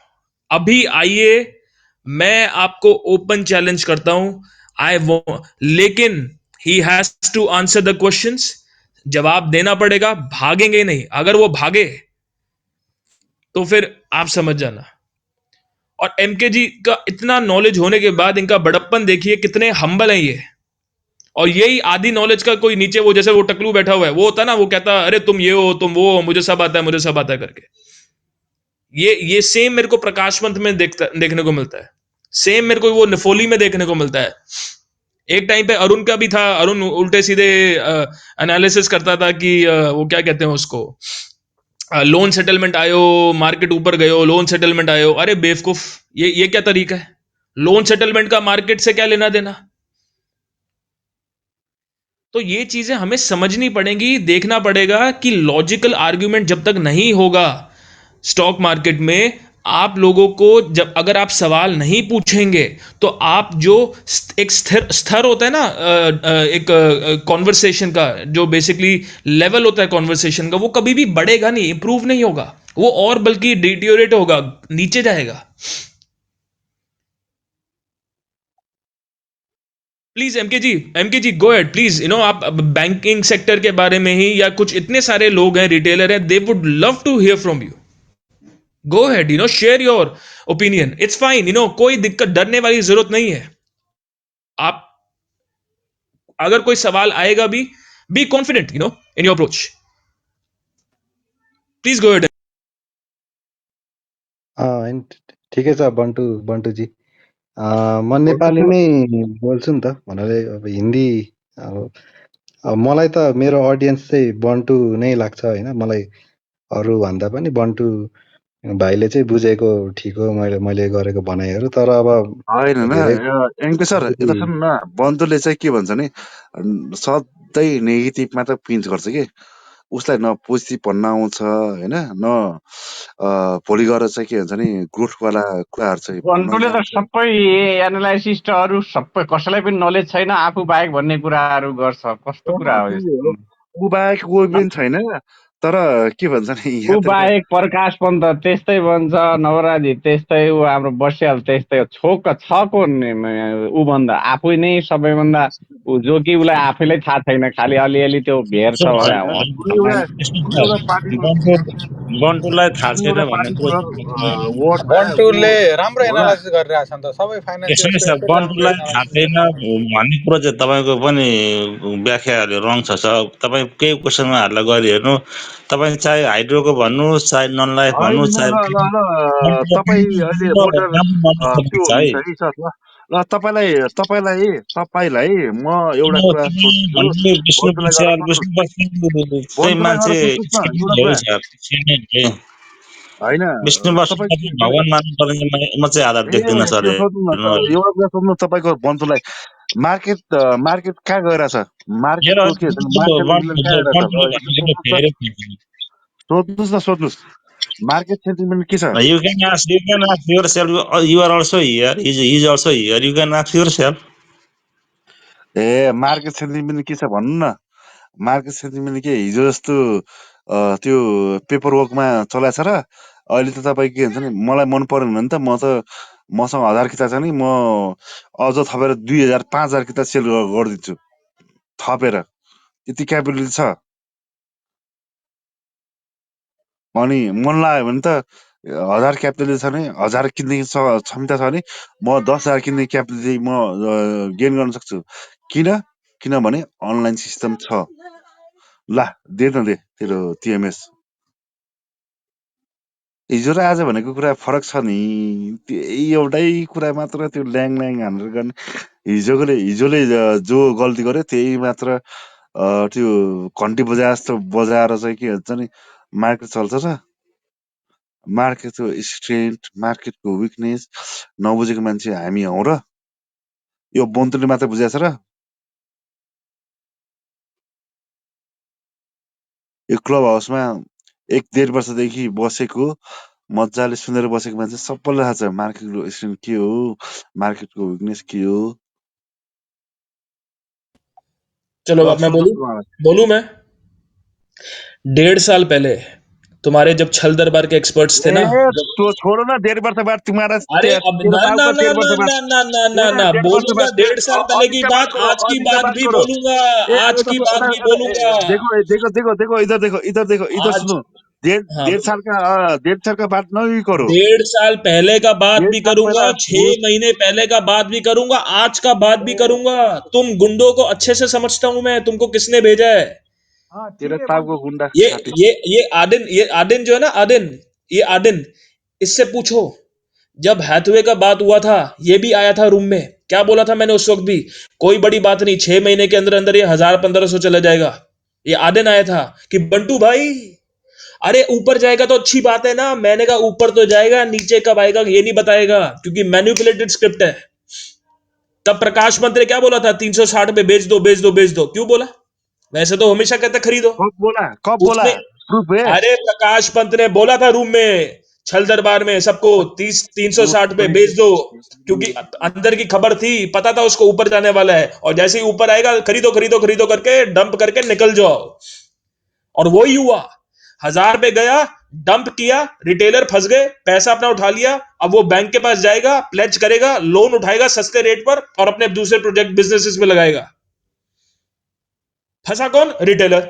अभी आइए, मैं आपको ओपन चैलेंज करता हूं। आई वो, लेकिन he has to answer the questions, जवाब देना पड़ेगा, भागेंगे नहीं। अगर वो भागे तो फिर आप समझ जाना। और एमके जी का इतना नॉलेज होने के बाद इनका बड़प्पन देखिए, कितने हम्बल हैं ये। और यही आदि नॉलेज का कोई नीचे, वो जैसे वो टकलू बैठा हुआ है, वो होता है ना, वो कहता अरे तुम ये हो, तुम वो हो, मुझे सब आता है, मुझे सब आता है करके। ये सेम मेरे को प्रकाश पंत में देखने को मिलता है, सेम मेरे को वो निफोली में देखने को मिलता है। एक टाइम पे अरुण का भी था, अरुण उल्टे सीधे एनालिसिस करता था कि वो क्या कहते हैं उसको, लोन सेटलमेंट आयो, मार्केट ऊपर गयो, लोन सेटलमेंट आयो। अरे बेवकूफ, ये क्या तरीका है? लोन सेटलमेंट का मार्केट से क्या लेना देना? तो ये चीजें हमें समझनी पड़ेगी, देखना पड़ेगा कि लॉजिकल आर्ग्यूमेंट जब तक नहीं होगा स्टॉक मार्केट में, आप लोगों को जब अगर आप सवाल नहीं पूछेंगे, तो आप जो एक स्थिर स्तर होता है ना, एक कॉन्वर्सेशन का जो बेसिकली लेवल होता है कॉन्वर्सेशन का, वो कभी भी बढ़ेगा नहीं, इंप्रूव नहीं होगा, वो और बल्कि डिटियोरेट होगा, नीचे जाएगा। Please MK ji go ahead please, आप बैंकिंग सेक्टर के बारे में ही, या कुछ इतने सारे लोग हैं, रिटेलर हैं, they would love to hear from you. Go ahead, share your opinion, it's fine, कोई दिक्कत, डरने वाली जरूरत नहीं है। आप अगर कोई सवाल आएगा भी, be confident in your approach, please go ahead. ठिकै छ बन्टुजी। म नेपालीमै बोल्छु नि त भन्नाले अब हिन्दी अब मलाई त मेरो अडियन्स चाहिँ बन्टु नै लाग्छ होइन। मलाई अरूभन्दा पनि बन्टु भाइले चाहिँ बुझेको ठिक हो मैले गरेको भनाइहरू। तर अब होइन न धेरै एमपी सर यता सुन्नु न, बन्तुले चाहिँ के भन्छ नि सधैँ नेगेटिभ मात्र प्रिन्ट गर्छ कि उसलाई न पोजिटिभ भन्न आउँछ होइन, न भोलि गएर चाहिँ के भन्छ नि ग्रोथवाला कुराहरू चाहिँ भन्न बन्टुले त आउँछ। सबै एनालाइसिस्टहरू सबै कसैलाई पनि नलेज छैन आफू बाहेक भन्ने कुराहरू गर्छ। कस्तो कुरा हो यस्तो? ऊ बाहेक कोही पनि छैन, तर के भन्छ नि ऊ यहाँतिर बाहेक प्रकाश पन्त त्यस्तै भन्छ, नवराजी त्यस्तै, ऊ हाम्रो बस्याल त्यस्तै हो। छोक छ को ऊ भन्दा आफै नै सबैभन्दा ऊ जो कि उसलाई आफैलाई थाहा छैन, खालि अलिअलि त्यो भेर छ होइन, कुनै एउटा पार्टीको बन्टुलाई थाहा कुनै छैन एउटा भन्ने पार्टीको कुरो वर्डमा ऊ बन्टुले राम्रो होला। एनालाइसिस गरिरहेछ नि त, सबै फाइनेन्सियल यसो छ, स्पेसले राम्रो बन्टुलाई थाहा एनालाइसिस छैन गरिरहेछ। भन्ने कुरो चाहिँ तपाईँको पनि व्याख्याहरू रङ छ। तपाईँ केही क्वेसनमा हाल्ला गरिहेर्नु, तपाईँ चाहे हाइड्रोको भन्नुहोस्, चाहे नन लाइफ होइन भन्नुहोस्, चाहे तपाईँ अहिले मोटर त्यो छ है। हुन्छ नि सर। ल तपाईँलाई म एउटा कुरा सोध्छु, विष्णु बन्तुलाई गएर बस्याल चाहिँ बन्तुलाई मान्छे गएर सोध्नुहोस् न एउटा हो कुरा। सर, सिमेन्टले होइन विष्णु बस्याल तपाईँ चाहिँ भगवान मान्नु पर्ने म चाहिँ आधार ए देख्दिनँ सर। त्यो सोध्नु न सर, एउटा कुरा सोध्नु तपाईँको बन्तुलाई। मार्केट मार्केट कहाँ गएर छ? मार्केटको के भन्छ मार्केट सेन्टिमेन्ट कहाँ गएर छ? ल एकचोटि सोध्नुहोस् न। मार्केट सेन्टिमेन्ट के छ? You can ask yourself. You are also here. He is also here. You can ask yourself. A market sentiment के छ भन्नु न। मार्केट सेन्टिमेन्ट के हिजो जस्तो त्यो पेपर वर्कमा चलाएको छ र अहिले त तपाईँ के भन्छ नि मलाई मन परेन भने त मसँग 1000 किताब छ नि म अझ थपेर 2000 5000 किताब सेल गरिदिन्छु थपेर। यति क्यापेबिलिटी छ। अनि मन लाग्यो भने त 1000 क्यापिटल छ भने 1000 किन्ने क्षमता छ भने म 10000 किन्ने क्यापिटल म गेन गर्न सक्छु। किनभने अनलाइन सिस्टम छ। ला दे न दे तेरो टिएमएस। हिजो र आज भनेको कुरा फरक छ नि। त्यही एउटै कुरा मात्र त्यो ल्याङ हानेर गर्ने। हिजोले जो गल्ती गर्यो त्यही मात्र त्यो घन्टी बजाए जस्तो बजाएर चाहिँ के भन्छ नि मार्केट चल्छ र मार्केटको स्ट्रेन्थ मार्केटको विकनेस नबुझेको मान्छे हामी हौ र। यो बन्तुले मात्र बुझाएको छ र। यो क्लब हाउसमा 1-1.5 वर्षदेखि बसेको मजाले सुनेर बसेको मान्छे सबैलाई थाहा छ मार्केटको स्ट्रेन्थ के हो, मार्केटको विकनेस के हो। चलो ल अब मैं सोध्नुहोस् बोलूं मैं 1.5 साल पहले तुम्हारे जब छल दरबार के एक्सपर्ट्स थे ना, तो छोड़ो ना 1.5 वर्ष बाद तुम्हारा अरे अब तेरे ना बाबू ना का ना 1.5 वर्ष ना बाद ना ना ना ना ना 1.5 वर्ष बोलूंगा बाद 1.5 साल पहले की अभी बात, आज की का बात बात भी करो। बोलूंगा, आज की बात भी बोलूंगा। देखो इधर देखो इधर आज सुनो। डेढ़ हाँ, डेढ़ साल का बात नहीं करो। 1.5 साल पहले का बात 1.5 भी साल करूंगा, पहला 6 महीने पहले का बात भी करूंगा, आज का बात भी करूंगा। तुम गुंडों को अच्छे से समझता हूं मैं, तुमको किसने भेजा है। तेरा ताऊ को गुंडा ये साथी। ये आदिन जो है ना, आदिन इससे पूछो, जब हैथवे का बात हुआ था ये भी आया था रूम में, क्या बोला था मैंने उस वक्त भी, कोई बड़ी बात नहीं, 6 महीने के अंदर अंदर ये 1000-1500 चला जाएगा। ये आदिन आया था कि बंटू भाई, अरे ऊपर जाएगा तो अच्छी बात है ना। मैंने कहा ऊपर तो जाएगा, नीचे कब आएगा ये नहीं बताएगा, क्योंकि मैन्युपुलेटेड स्क्रिप्ट है। तब प्रकाश मंत्री क्या बोला था, 360 पे बेच दो बेच दो बेच दो, क्यों बोला? वैसे तो हमेशा कहता खरीदो। कब बोला उसने, प्रूफ है। अरे प्रकाश पंत ने बोला था रूम में छल दरबार में सबको 360 पे बेच दो, क्योंकि अंदर की खबर थी, पता था उसको ऊपर जाने वाला है, और जैसे ही ऊपर आएगा खरीदो खरीदो खरीदो करके डंप करके निकल जाओ। और वही हुआ, 1000 पे गया, डंप किया, रिटेलर फंस गए, पैसा अपना उठा लिया, अब वो बैंक के पास जाएगा, प्लेज करेगा, लोन उठाएगा सस्ते रेट पर और अपने दूसरे प्रोजेक्ट बिजनेसेस में लगाएगा। फंसा कौन? रिटेलर।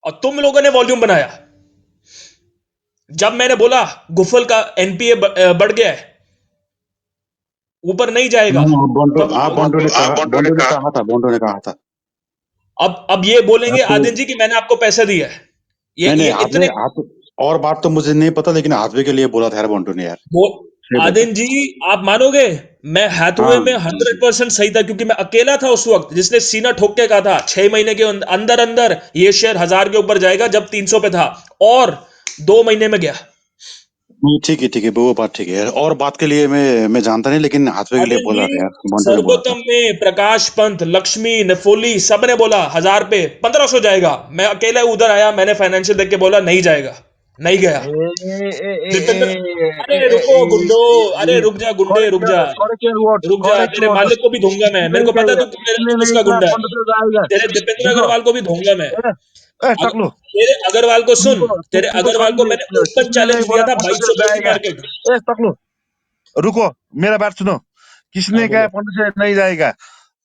और तुम लोगों ने वॉल्यूम बनाया। जब मैंने बोला गुफल का एनपीए बढ़ गया है, ऊपर नहीं जाएगा, बंटू तब बंटू ने कहा, बंटू ने कहा था। अब ये बोलेंगे आपको आदिन जी कि मैंने आपको पैसा दिया है। नहीं ये हाथवे इतने हाथ और बात तो मुझे नहीं पता, लेकिन हाथवे के लिए बोला था यार बंटू ने यार। वो सही बात है। आदिन जी, आप मानोगे मैं हाथवे में 100% सही था, क्योंकि मैं अकेला था उस वक्त जिसने सीना ठोक के कहा था 6 महीने के अंदर अंदर ये शेयर 1000 के ऊपर जाएगा, जब 300 पे था, और 2 महीने में गया। ठीक है वो बात ठीक है। और बात के लिए मैं जानता नहीं, लेकिन हाथवे के लिए आदिन बोला जी, था यार, बंटू ने बोला था। सर्वोत्तम में प्रकाश पंत, लक्ष्मी, नफोली, सब ने बोला 1000 पे 1500 जाएगा। मैं अकेला उधर आया, मैंने फाइनेंशियल देख के बोला नहीं जाएगा, नहीं गया। ए ए ए दीपेंद्र, ए अरे ए रुको गुंडो, अरे रुक जा गुंडे, रुक जा, रुक जा, करेक्ट तेरे वर्ड्स। मालिक को भी धोऊंगा मैं, मेरे किसने को पता है कहा, तू नहीं किसका कहा गुंडा है। बंटू से जाएगा। तेरे दीपेंद्र देखो अग्रवाल को भी धोऊंगा मैं। टकलो तेरे अग्रवाल को सुन, तेरे तुमको अग्रवाल को मैंने कभी ओपन किसने नहीं चैलेंज दिया बोला था बंटू से 2200 पे प्री जाएगा। मार्केट। टकलो रुको, मेरा बात सुनो। हाँ किसने कहा बोलो। पंडित से नहीं जाएगा?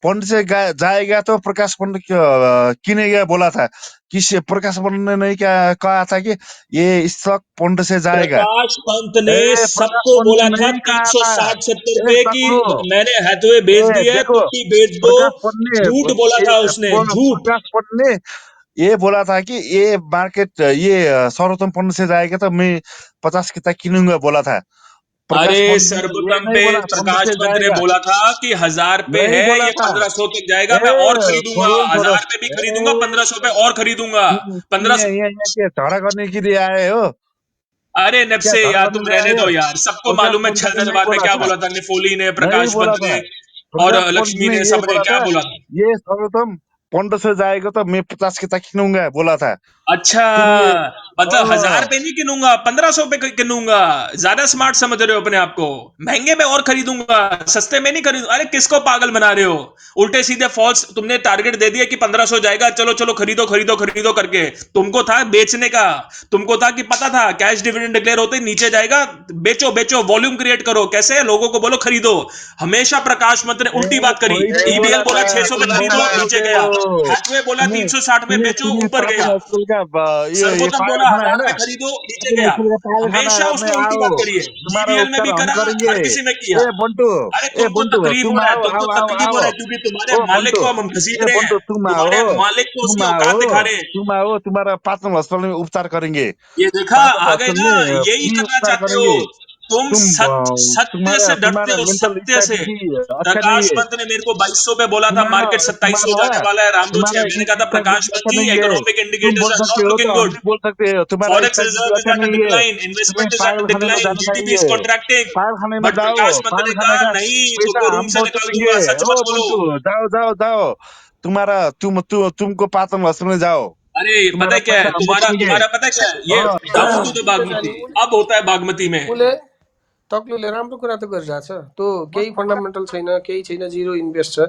पंडित से जाएगा तो प्रकाश पंडित किनेगा बोला था। प्रकाश पंडित ने नहीं क्या कहा था कि ये स्टॉक पंडित से जाएगा? प्रकाश पंत ने प्रकाश सबको पंडित बोला ने था नहीं कहा था। 360-70 पे कि तकलो मैंने हैथवे बेच दिया है, देखो, तुम भी बेच दो। प्रकाश पंडित झूठ बोला था उसने, झूठ। प्रकाश पंडित ने ये बोला था कि ये मार्केट ये सर्वोत्तम पंडित से जाएगा तो मैं 50 कितना किनूंगा बोला था। प्रकाश अरे पंडित ने ये सर्वोत्तम नहीं पे बोला पंडित प्रकाश से पंत ने जाएगा, बोला था कि 1000 पे नहीं है, बोला ये था। 1500 तक जाएगा, ए मैं और खरीदूंगा। छोड़ो छोड़ो 1000 पे भी खरीदूंगा, 1500 पे और खरीदूंगा। ये 1500। ये क्या झगड़ा करने के लिए आए हो? अरे क्या नफसे झगड़ा यार, करने तुम में रहने आए दो हो? यार, सबको प्रकाश मालूम है पंडित छह ने नहीं दरबार में बोला क्या था, बोला था निफोली ने, नहीं प्रकाश बोला पंत था। ने और प्रकाश पंडित लक्ष्मी ने ने, ये सबने बोला क्या था, बोला था? ये सर्वोत्तम पंडित से जाएगा तो मैं 50 कितना किनूंगा बोला था। अच्छा, तुम ये मतलब 1000 पे नहीं किनूंगा, 1500 पे किनूंगा। ज्यादा स्मार्ट समझ रहे हो अपने आप को। महंगे में और खरीदूंगा, सस्ते में नहीं खरीदूंगा। अरे किसको पागल बना रहे हो? उल्टे सीधे फॉल्स तुमने टारगेट दे दिया कि 1500 जाएगा, चलो चलो खरीदो खरीदो खरीदो करके। तुमको था बेचने का, तुमको था कि पता था कैश डिविडेंड डिक्लेयर होते ही नीचे जाएगा। बेचो बेचो, वॉल्यूम क्रिएट करो। कैसे? लोगों को बोलो खरीदो। हमेशा प्रकाश मंत्र ने उल्टी बात करी। कोई नहीं ईबीएल बोला बोला था, 600 पे तुम खरीदो, बकवास नीचे करते गया। हो। हैथवे बोला सुनिए 360 में बेचो, सुनिए ऊपर गया। पाटन स्कूल का ये सर्वोत्तम पागल बोला खाना है 1000 ना, पे खरीदो, नीचे पाटन गया। स्कूल का पागल खाना हमेशा में उसने उल्टी आओ, बात करी है। तुम्हारा जीबीएल में भी उपचार हम करा, करेंगे। हर किसी में किया। बंटू, अरे तुमको तकलीफ तुम हो रहा है, आओ तुमको आओ आओ तकलीफ हो आओ। रहा है, क्योंकि तुम्हारे ओ मालिक बंटू, को हम घसीट रहे हैं। तुम तुम्हारे आओ, मालिक को उसकी औकात दिखा रहे हैं। तुम आओ, तुम्हारा पाटन हॉस्पिटल में उपचार करेंगे। ये देखा, पाटन आ गए हॉस्पिटल ना? में यही फ्री करना उपचार चाहते हो करेंगे। तुम। तुम सत्य से डरते तुम्हारा हो, मेंटल सत्य से। स्टेबिलिटी अच्छा नहीं प्रकाश है। पंत ने मेरे को 2200 पे बोला था, तुम्हारा मार्केट 2700 तुम्हारा जाने वाला है, रामदो तुम्हारा 6। मैंने कहा था प्रकाश स्टेबिलिटी पंत अच्छा जी, नहीं है। इकोनॉमिक तुम बोल इंडिकेटर्स आर सकते नॉट हो लुकिंग तो हम गुड। भी बोल सकते हो, तुम्हारा Forex स्टेबिलिटी reserve is अच्छा at a नहीं है। decline, तुम्हें investment is at पागल a खाने में decline, जाना GDP is चाहिए। contracting। पागल खाने में बट जाओ, प्रकाश पंत पागल ने खाने कहा का नहीं, पैसा तुमको रूम हम से वसूल निकाल लेंगे। दूंगा, सच ओ मत बोलो। बंटू, जाओ जाओ जाओ, तुमको पातन हॉस्पिटल में जाओ, अरे पता तुम्हारा है क्या है पैसा हम तुम्हारा वसूलेंगे। तुम्हारा पता है क्या है? ये डाउन टू द बागमती अब होता है बागमती में। उसले तक्लुले राम्रो कुरा त गरिरहेछ। त्यो केही फन्डामेन्टल छैन, केही छैन, जिरो इन्भेस्ट छ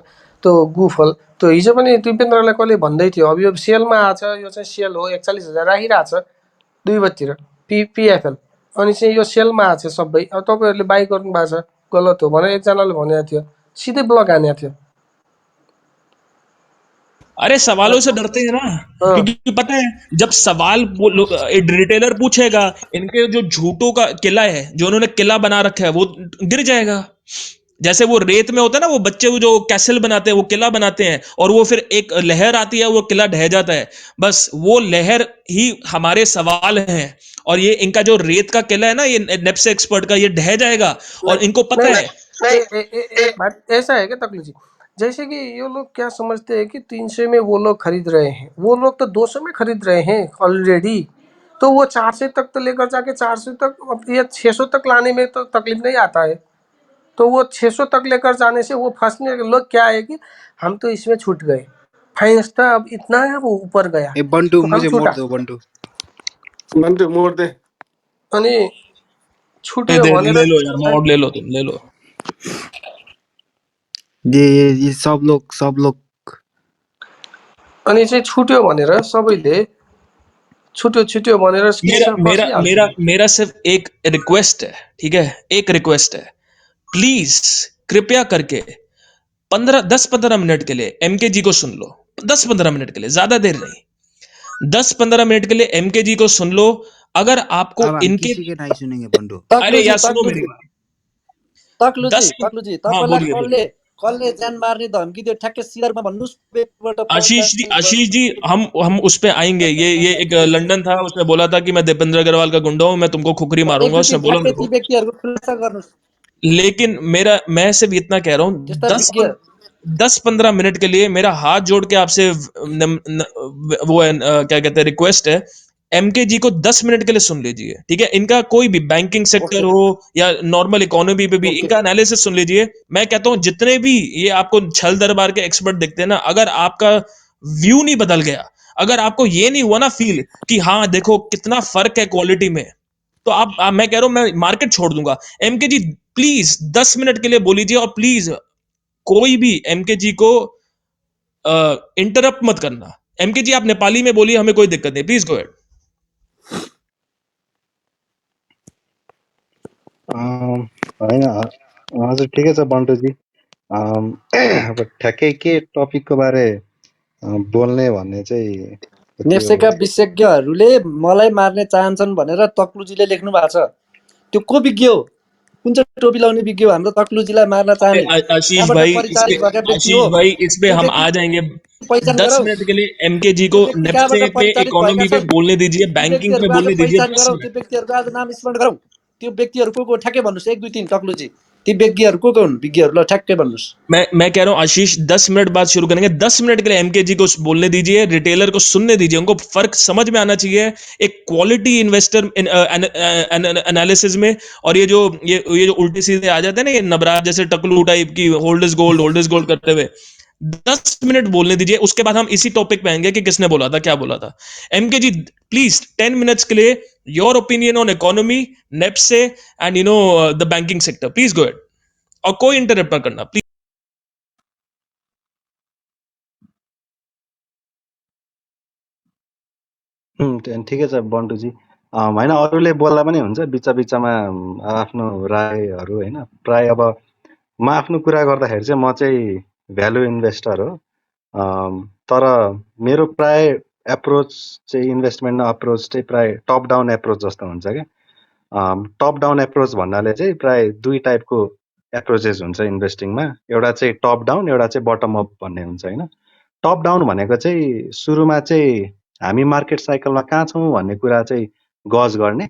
त्यो गुफल। त्यो हिजो पनि दिपेन्द्रलाई कसले भन्दै थियो, अब यो सेलमा आछ, यो चाहिँ सेल हो, 41,000 राखिरहेछ 2 बजीतिर पिएफएल। अनि चाहिँ यो सेलमा आछ सबै। अब तपाईँहरूले बाई गर्नु भएको छ, गलत हो भनेर एकजनाले भनेको थियो, सिधै ब्लक हानेको थियो। अरे सवालों से डरते हैं ना, अँ क्योंकि पता है जब सवाल रिटेलर पूछेगा, इनके जो झूठों का किला है, जो उन्होंने किला बना रखा है, वो गिर जाएगा। जैसे वो रेत में होता है ना, वो बच्चे वो जो कैसल बनाते हैं, वो किला बनाते हैं, और वो फिर एक लहर आती है, वो किला ढह जाता है। बस वो लहर ही हमारे सवाल हैं। और ये इनका जो रेत का किला है ना, ये नेप्से एक्सपर्ट का, ये ढह जाएगा। नहीं और इनको पता नहीं है। एक बात ऐसा है क्या तकली जी, जैसे कि ये लोग क्या समझते हैं कि 300 में वो लोग खरीद रहे हैं, वो लोग तो 200 में खरीद रहे हैं ऑलरेडी। तो वो 400 तक तो लेकर जाके 400 तक, अब ये 600 तक लाने में तो तकलीफ नहीं आता है। तो वो 600 तक लेकर जाने से वो फंसने के लोग क्या है कि हम तो इसमें छूट गए, फाइनेंस था अब इतना है, वो ऊपर गया ए बंटू, तो हम मुझे मोड़ छूटा। दो बंटू। बंटू मोड़ दे। अनि छुट्यो दे भनेर ले लो यार, मॉड ले लो, तुम ले लो। ये सब लोग अनि चाहिँ छुट्यो भनेर सबैले छुट्यो भनेर मेरा स्क्रिनसट मेरा खसिहाल्छु मेरा नि। मेरा सिर्फ एक रिक्वेस्ट है, ठीक है, एक रिक्वेस्ट है, प्लीज कृपया करके 10-15 मिनट के लिए एमके जी को सुन लो। 10-15 मिनट के लिए, ज्यादा देर नहीं, 10-15 मिनट के लिए एमके जी को सुन लो। अगर आपको अब हम इनके, किसी के नहीं सुनेंगे बंडू। अरे तक्लुजी यार सुनो मेरी बात। तक्लुजी 10 तक्लुजी हाँ तपाईँलाई बोलिए बोलिए। कसले कसले ज्यान मार्ने धम्की दियो ठ्याक्कै सिआरमा भन्नुहोस्, व्यक्तिबाट पहिचान आशीष जी हम उस पे आएंगे। ये एक लंदन था, उसने बोला था कि मैं दीपेंद्र अग्रवाल का गुंडा हूं, मैं तुमको खुखरी एक मारूंगा, दुई उसने दिन बोला ठ्याक्कै मेरे ती को। व्यक्तिहरूको खुलासा गर्नुहोस्। लेकिन मैं सिर्फ इतना कह रहा हूँ, त्यस्ता विज्ञ 10-15 मिनट के लिए मेरा हाथ जोड़ के आपसे वो है, क्या कहते हैं, रिक्वेस्ट है, एमके जी को 10 मिनट के लिए सुन लीजिए, ठीक है। इनका कोई भी बैंकिंग सेक्टर ओके हो या नॉर्मल इकोनॉमी पे भी ओके इनका एनालिसिस सुन लीजिए। मैं कहता हूं जितने भी ये आपको छल दरबार के एक्सपर्ट दिखते हैं ना, अगर आपका व्यू नहीं बदल गया, अगर आपको ये नहीं हुआ ना फील कि हाँ देखो कितना फर्क है क्वालिटी में, तो मैं कह रहा हूं मैं मार्केट छोड़ दूंगा। एमके जी प्लीज 10 मिनट के लिए बोलीजिए, और प्लीज कोई भी एमके जी को इंटरप्ट मत करना। एमके जी आप नेपाली में बोलिए, हमें कोई दिक्कत नहीं, प्लीज गो अहेड। होइन हजुर ठिकै छ बन्टुजी। अब ठ्याक्कै के टपिकको बारे बोल्ने भन्ने चाहिँ त्यो नेप्सेका विशेषज्ञहरूले मलाई मार्ने चाहन्छन् भनेर तक्लुजीले लेख्नु भएको छ। त्यो को विज्ञ हो? कुन चाहिँ टोपी लाउने विज्ञ हो हाम्रो तक्लुजीलाई मार्न चाहने? आशीष कहाँबाट भाई इस पे परिचालित भएका व्यक्ति हो? आशीष भाई इस पे त्यो हम व्यक्ति आ जाएंगे। पहिचान 10 गराओस्। मिनट के लिए एमके जी त्यो को व्यक्ति कहाँबाट नेप्से पे, परिचालित भएका इकोनॉमी पे छन्? बोलने दीजिए, ती बैंकिंग पे व्यक्तिहरूको आज बोलने दीजिए पहिचान 10 गरौँ, त्यो मिनट व्यक्तिहरूको आज नाम स्मरण गरौँ। त्यो व्यक्तिहरू को ठ्याक्कै भन्नुहोस्, एक दुई तिन तक्लुजी। ती व्यक्तिहरू को हुन्? विज्ञहरू ल ठ्याक्कै भन्नुहोस्। मैं कह रहा हूं आशीष 10 मिनट बाद शुरू करेंगे। 10 मिनट के लिए एमके जी को बोलने दीजिए, रिटेलर को सुनने दीजिए, उनको फर्क समझ में आना चाहिए एक क्वालिटी इन्वेस्टर एनालिसिस में। और ये जो उल्टे सीधे आ जाते हैं ना, ये नबराज जैसे टकलू टाइप की, होल्ड इज गोल्ड करते हुए, 10 मिनट बोलने दीजिए। उसके बाद हम इसी टॉपिक पे आएंगे कि किसने बोला था, क्या बोला था। एमके जी प्लीज 10 मिनट्स के लिए your opinion on economy, NEPSE and the banking sector, please go ahead. और कोई इंटरप्ट ना करना प्लीज। ठिकै छ बन्टुजी। होइन अरूले बोल्दा पनि हुन्छ बिच बिचमा आफ्नो रायहरू होइन। प्राय अब म आफ्नो कुरा गर्दाखेरि चाहिँ म चाहिँ भ्यालु इन्भेस्टर हो। तर मेरो प्राय एप्रोच चाहिँ इन्भेस्टमेन्ट अप्रोच चाहिँ प्राय टप डाउन एप्रोच जस्तो हुन्छ क्या। टप डाउन एप्रोच भन्नाले चाहिँ प्राय दुई टाइपको एप्रोचेस हुन्छ इन्भेस्टिङमा। एउटा चाहिँ टप डाउन, एउटा चाहिँ बटम अप भन्ने हुन्छ होइन। टप डाउन भनेको चाहिँ सुरुमा चाहिँ हामी मार्केट साइकलमा कहाँ छौँ भन्ने कुरा चाहिँ गज गर्ने,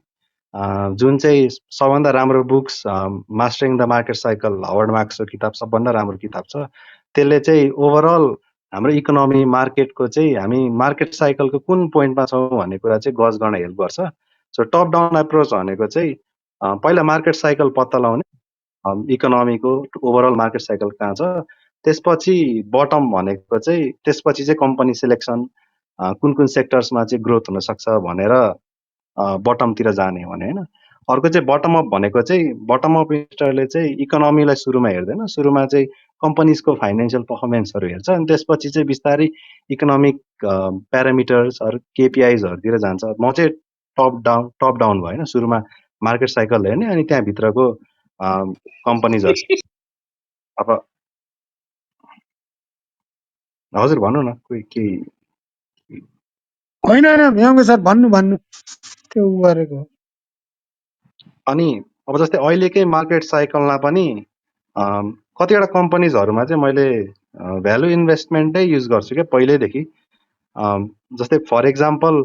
जुन चाहिँ सबभन्दा राम्रो books mastering the market cycle, Howard मार्क्सको किताब सबभन्दा राम्रो किताब छ। त्यसले चाहिँ ओभरअल हाम्रो इकोनोमी मार्केटको चाहिँ हामी मार्केट साइकलको कुन पोइन्टमा छौँ भन्ने कुरा चाहिँ गज गर्न हेल्प गर्छ। सो टप डाउन एप्रोच भनेको चाहिँ पहिला मार्केट साइकल पत्ता लगाउने, इकोनोमीको ओभरअल मार्केट साइकल कहाँ छ। त्यसपछि बटम भनेको चाहिँ त्यसपछि चाहिँ कम्पनी सिलेक्सन, कुन कुन सेक्टर्समा चाहिँ ग्रोथ हुनसक्छ भनेर बटमतिर जाने भने होइन। अर्को चाहिँ बटम अप भनेको चाहिँ बटम अप इन्भेस्टरले चाहिँ इकोनोमीलाई सुरुमा हेर्दैन, सुरुमा चाहिँ कम्पनीजको फाइनेन्सियल पर्फर्मेन्सहरू हेर्छ, अनि त्यसपछि चाहिँ बिस्तारै इकोनोमिक प्यारामिटर्सहरू केपिआइजहरूतिर जान्छ। म चाहिँ टप डाउन भयो होइन, सुरुमा मार्केट साइकल हेर्ने, अनि त्यहाँभित्रको कम्पनीजहरू। अब हजुर भन्नु न कोही केही। होइन होइन भ्याउनु सर, भन्नु त्यो उ गरेको। अनि अब जस्तै अहिलेकै मार्केट साइकलमा पनि कतिवटा कम्पनीजहरूमा चाहिँ मैले भ्यालु इन्भेस्टमेन्टै युज गर्छु क्या पहिल्यैदेखि। जस्तै फर इक्जाम्पल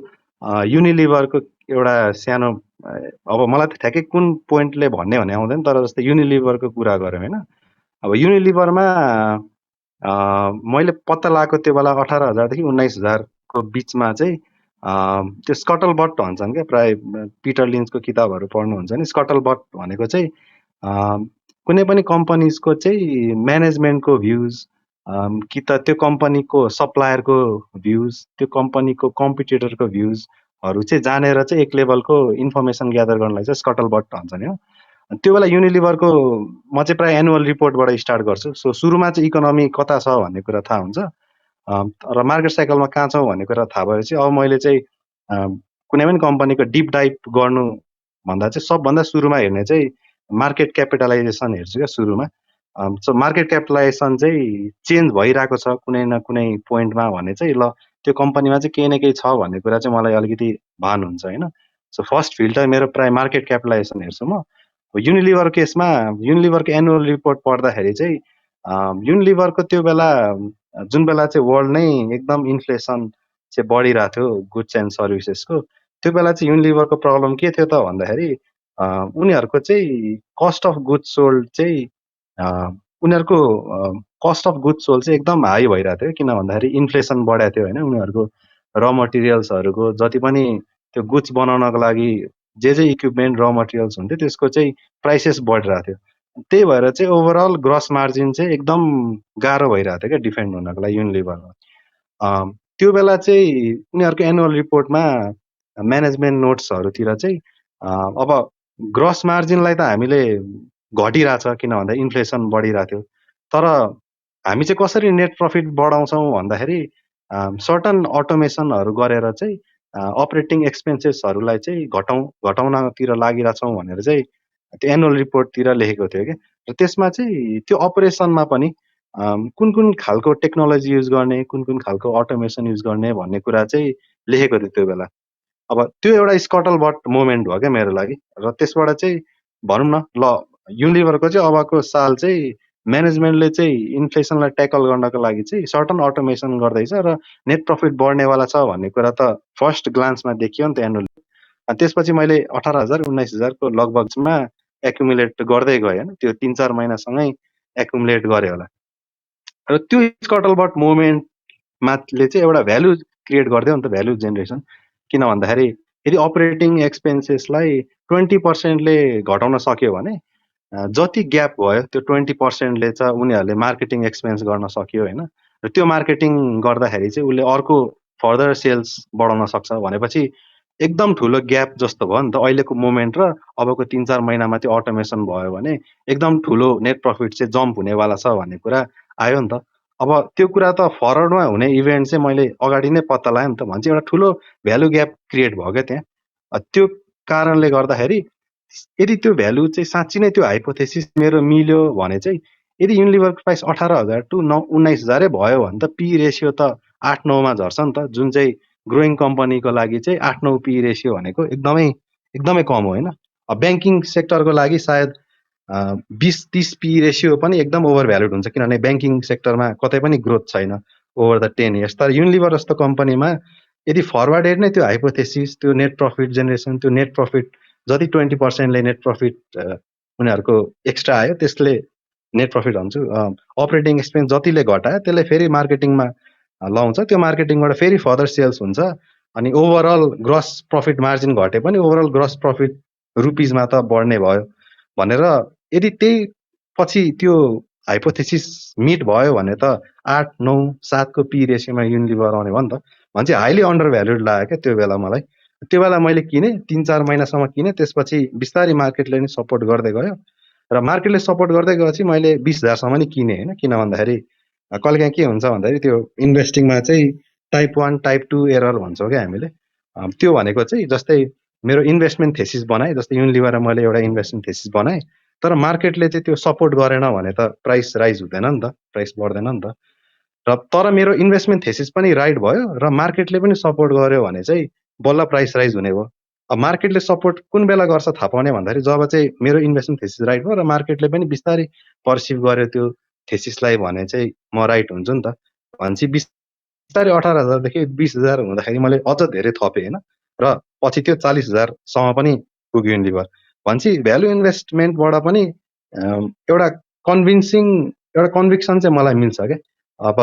युनिलिभरको एउटा सानो, अब मलाई त ठ्याक्कै कुन पोइन्टले भन्ने भने आउँदैन, तर जस्तै युनिलिभरको कुरा गऱ्यौँ होइन। अब युनिलिभरमा मैले पत्ता लगाएको त्यो बेला 18,000 देखि 19,000को बिचमा चाहिँ त्यो स्कटल बट भन्छन् क्या, प्राय पिटर लिन्चको किताबहरू पढ्नुहुन्छ नि। स्कटल बट भनेको चाहिँ कुनै पनि कम्पनीजको चाहिँ म्यानेजमेन्टको भ्युज, कि त त्यो कम्पनीको सप्लायरको भ्युज, त्यो कम्पनीको कम्पिटिटरको भ्युजहरू चाहिँ जानेर चाहिँ एक लेभलको इन्फर्मेसन ग्यादर गर्नलाई चाहिँ स्कटल बट भन्छन् नि। त्यो बेला युनिलिभरको म चाहिँ प्रायः एनुअल रिपोर्टबाट स्टार्ट गर्छु। सो सुरुमा चाहिँ इकोनोमी कता छ भन्ने कुरा थाहा हुन्छ, र मार्केट साइकलमा कहाँ छौँ भन्ने कुरा थाहा भएपछि अब मैले चाहिँ कुनै पनि कम्पनीको डिप डाइभ गर्नु भन्दा चाहिँ सबभन्दा सुरुमा हेर्ने चाहिँ मार्केट क्यापिटलाइजेसन हेर्छु क्या सुरुमा। सो मार्केट क्यापिटलाइजेसन चाहिँ चेन्ज भइरहेको छ कुनै न कुनै पोइन्टमा भने चाहिँ ल त्यो कम्पनीमा चाहिँ केही न केही छ भन्ने कुरा चाहिँ मलाई अलिकति भान हुन्छ होइन। सो फर्स्ट फिल्टर मेरो प्राय मार्केट क्यापिटलाइजेसन हेर्छु म। युनिलिभर केसमा युनिलिभरको एनुअल रिपोर्ट पढ्दाखेरि चाहिँ युनिलिभरको त्यो बेला जुन बेला चाहिँ वर्ल्ड नै एकदम इन्फ्लेसन चाहिँ बढिरहेको थियो गुड्स एन्ड सर्भिसेसको, त्यो बेला चाहिँ युनिलिभरको प्रब्लम के थियो त भन्दाखेरि उनीहरूको चाहिँ कस्ट अफ गुड्स सोल्ड चाहिँ उनीहरूको कस्ट अफ गुड्स सोल्ड चाहिँ एकदम हाई भइरहेको थियो। किन भन्दाखेरि इन्फ्लेसन बढाएको थियो होइन, उनीहरूको र मटेरियल्सहरूको जति पनि त्यो गुड्स बनाउनको लागि जे इक्विपमेन्ट र मटेरियल्स हुन्थ्यो त्यसको चाहिँ प्राइसेस बढिरहेको थियो। त्यही भएर चाहिँ ओभरअल ग्रस मार्जिन चाहिँ एकदम गाह्रो भइरहेको थियो क्या डिफेन्ड हुनको लागि युनिलिभरमा। त्यो बेला चाहिँ उनीहरूको एनुअल रिपोर्टमा म्यानेजमेन्ट नोट्सहरूतिर चाहिँ अब ग्रस मार्जिनलाई त हामीले घटिरहेछ किन भन्दा इन्फ्लेसन बढिरहेको थियो, तर हामी चाहिँ कसरी नेट प्रफिट बढाउँछौँ भन्दाखेरि सर्टन अटोमेसनहरू गरेर चाहिँ अपरेटिङ एक्सपेन्सेसहरूलाई चाहिँ घटाउनतिर लागिरहेछौँ भनेर चाहिँ त्यो एनुअल रिपोर्टतिर लेखेको थियो क्या। र त्यसमा चाहिँ त्यो अपरेसनमा पनि कुन कुन खालको टेक्नोलोजी युज गर्ने, कुन कुन खालको अटोमेसन युज गर्ने भन्ने कुरा चाहिँ लेखेको थियो त्यो बेला। अब त्यो एउटा स्कटलबट मोमेन्ट भयो क्या मेरो लागि। र त्यसबाट चाहिँ भनौँ न ल युनिलिभरको चाहिँ अबको साल चाहिँ म्यानेजमेन्टले चाहिँ इन्फ्लेसनलाई ट्याकल गर्नको लागि चाहिँ सर्टन अटोमेसन गर्दैछ र नेट प्रफिट बढ्नेवाला छ भन्ने कुरा त फर्स्ट ग्लान्समा देखियो नि त एनुअल। त्यसपछि मैले 18,000 19,000को लगभगमा एक्युमुलेट गर्दै गएँ होइन, त्यो 3-4 महिनासँगै एक्युमुलेट गरेँ होला। र त्यो स्कटलबट मोमेन्टमाले चाहिँ एउटा भ्यालु क्रिएट गरिदियो नि त, भ्यालु जेनेरेसन। किन भन्दाखेरि यदि अपरेटिङ एक्सपेन्सेसलाई 20%ले घटाउन सक्यो भने जति ग्याप भयो त्यो 20%ले चाहिँ उनीहरूले मार्केटिङ एक्सपेन्स गर्न सक्यो होइन। र त्यो मार्केटिङ गर्दाखेरि चाहिँ उसले अर्को फर्दर सेल्स बढाउन सक्छ भनेपछि एकदम ठुलो ग्याप जस्तो भयो नि त। अहिलेको मोमेन्ट र अबको 3-4 महिनामा त्यो अटोमेसन भयो भने एकदम ठुलो नेट प्रफिट चाहिँ जम्प हुनेवाला छ भन्ने कुरा आयो नि त। अब त्यो कुरा त फरवर्डमा हुने इभेन्ट चाहिँ मैले अगाडि नै पत्ता लगाएँ नि त, भन्छ एउटा ठुलो भ्यालु ग्याप क्रिएट भयो क्या त्यहाँ। त्यो कारणले गर्दाखेरि यदि त्यो भ्यालु चाहिँ साँच्ची नै त्यो हाइपोथेसिस मेरो मिल्यो भने चाहिँ यदि युनिलिभरको प्राइस 18,000 टु 19,000 भयो भने त पी रेसियो त 8-9मा झर्छ नि त, जुन चाहिँ ग्रोइङ कम्पनीको लागि चाहिँ 8-9 पी रेसियो भनेको एकदमै कम हो होइन। ब्याङ्किङ सेक्टरको लागि सायद 20-30 पी रेसियो पनि एकदम ओभर भ्यालुड हुन्छ, किनभने ब्याङ्किङ सेक्टरमा कतै पनि ग्रोथ छैन ओभर द 10 इयर्स। तर युनिलिभर जस्तो कम्पनीमा यदि फरवर्डेड नै त्यो हाइपोथेसिस, त्यो नेट प्रफिट जेनेरेसन, त्यो नेट प्रफिट जति 20%ले नेट प्रफिट उनीहरूको एक्स्ट्रा आयो त्यसले नेट प्रफिट भन्छु, अपरेटिङ एक्सपेन्स जतिले घटायो त्यसले फेरि मार्केटिङमा लाउँछ, त्यो मार्केटिङबाट फेरि फर्दर सेल्स हुन्छ, अनि ओभरअल ग्रस प्रफिट मार्जिन घटे पनि ओभरअल ग्रस प्रफिट रुपिजमा त बढ्ने भयो भनेर यदि त्यही पछि त्यो हाइपोथेसिस मिट भयो भने त 8-9-7 को पी रेसियोमा युनिलिभर आउने भयो नि त। भन्छ हाइली अन्डर भ्यालुड लाग्यो क्या त्यो बेला मलाई। त्यो बेला मैले किने 3-4 महिनासम्म किने, त्यसपछि बिस्तारै मार्केटले नै सपोर्ट गर्दै गयो र मार्केटले सपोर्ट गर्दै गएपछि मैले 20,000 सम्म नि किने होइन। किन भन्दाखेरि कहिलेकाहीँ के हुन्छ भन्दाखेरि त्यो इन्भेस्टिङमा चाहिँ टाइप 1 टाइप 2 एरर भन्छौँ क्या हामीले। त्यो भनेको चाहिँ जस्तै मेरो इन्भेस्टमेन्ट थेसिस बनाएँ, जस्तै युनिलिभरमा मैले एउटा इन्भेस्टमेन्ट थेसिस बनाएँ, तर मार्केटले चाहिँ त्यो सपोर्ट गरेन भने त प्राइस राइज हुँदैन नि त, प्राइस बढ्दैन नि त। र तर मेरो इन्भेस्टमेन्ट थेसिस पनि राइट भयो र मार्केटले पनि सपोर्ट गर्यो भने चाहिँ बल्ल प्राइस राइज हुने भयो। अब मार्केटले सपोर्ट कुन बेला गर्छ थाहा पाउने भन्दाखेरि जब चाहिँ मेरो इन्भेस्टमेन्ट थेसिस राइट भयो र मार्केटले पनि बिस्तारै पर्सिभ गर्यो त्यो थेसिसलाई भने चाहिँ म राइट हुन्छु नि त। भनेपछि बिस्तारै 18,000 देखि 20,000 हुँदाखेरि मैले अझ धेरै थपेँ होइन, र पछि त्यो 40,000 पनि पुग्यो युनिलिभर। भनेपछि भ्यालु इन्भेस्टमेन्टबाट पनि एउटा कन्भिक्सन चाहिँ मलाई मिल्छ क्या। अब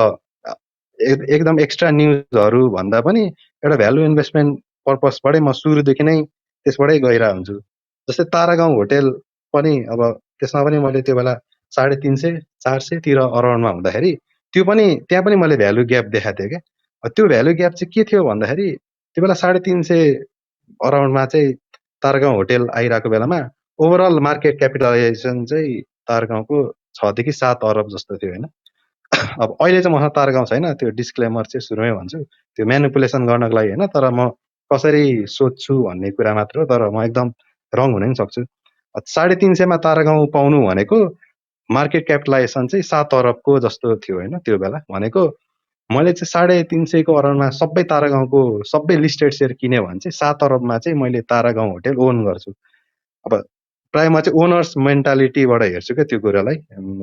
एकदम एक्स्ट्रा न्युजहरू भन्दा पनि एउटा भ्यालु इन्भेस्टमेन्ट पर्पसबाटै म सुरुदेखि नै त्यसबाटै गइरहेको हुन्छु। जस्तै तारागाउँ होटेल पनि अब त्यसमा पनि मैले त्यो बेला 350-400 तिर अराउन्डमा हुँदाखेरि त्यहाँ पनि मैले भ्यालु ग्याप देखाएको थिएँ क्या। त्यो भ्यालु ग्याप चाहिँ के थियो भन्दाखेरि त्यो बेला 350 अराउन्डमा चाहिँ तारागाउँ होटेल आइरहेको बेलामा ओभरअल मार्केट क्यापिटलाइजेसन चाहिँ तारागाउँको 6 देखि 7 अरब जस्तो थियो होइन। अब अहिले चाहिँ मसँग तारागाउँ छैन, त्यो डिस्क्लेमर चाहिँ सुरुमै भन्छु, त्यो म्यानिपुलेसन गर्नको लागि होइन, तर म कसरी सोध्छु भन्ने कुरा मात्र हो, तर म एकदम रङ हुन पनि सक्छु। 350 मा तारागाउँ पाउनु भनेको मार्केट क्यापिटलाइजेसन चाहिँ 7 अरबको जस्तो थियो होइन त्यो बेला। भनेको मैले चाहिँ 350 को अराउन्डमा सबै तारागाउँको सबै लिस्टेड सेयर किन्यो भने चाहिँ 7 अरबमा चाहिँ मैले तारागाउँ होटेल ओन गर्छु। अब प्राय म चाहिँ ओनर्स मेन्टालिटीबाट हेर्छु क्या त्यो कुरालाई।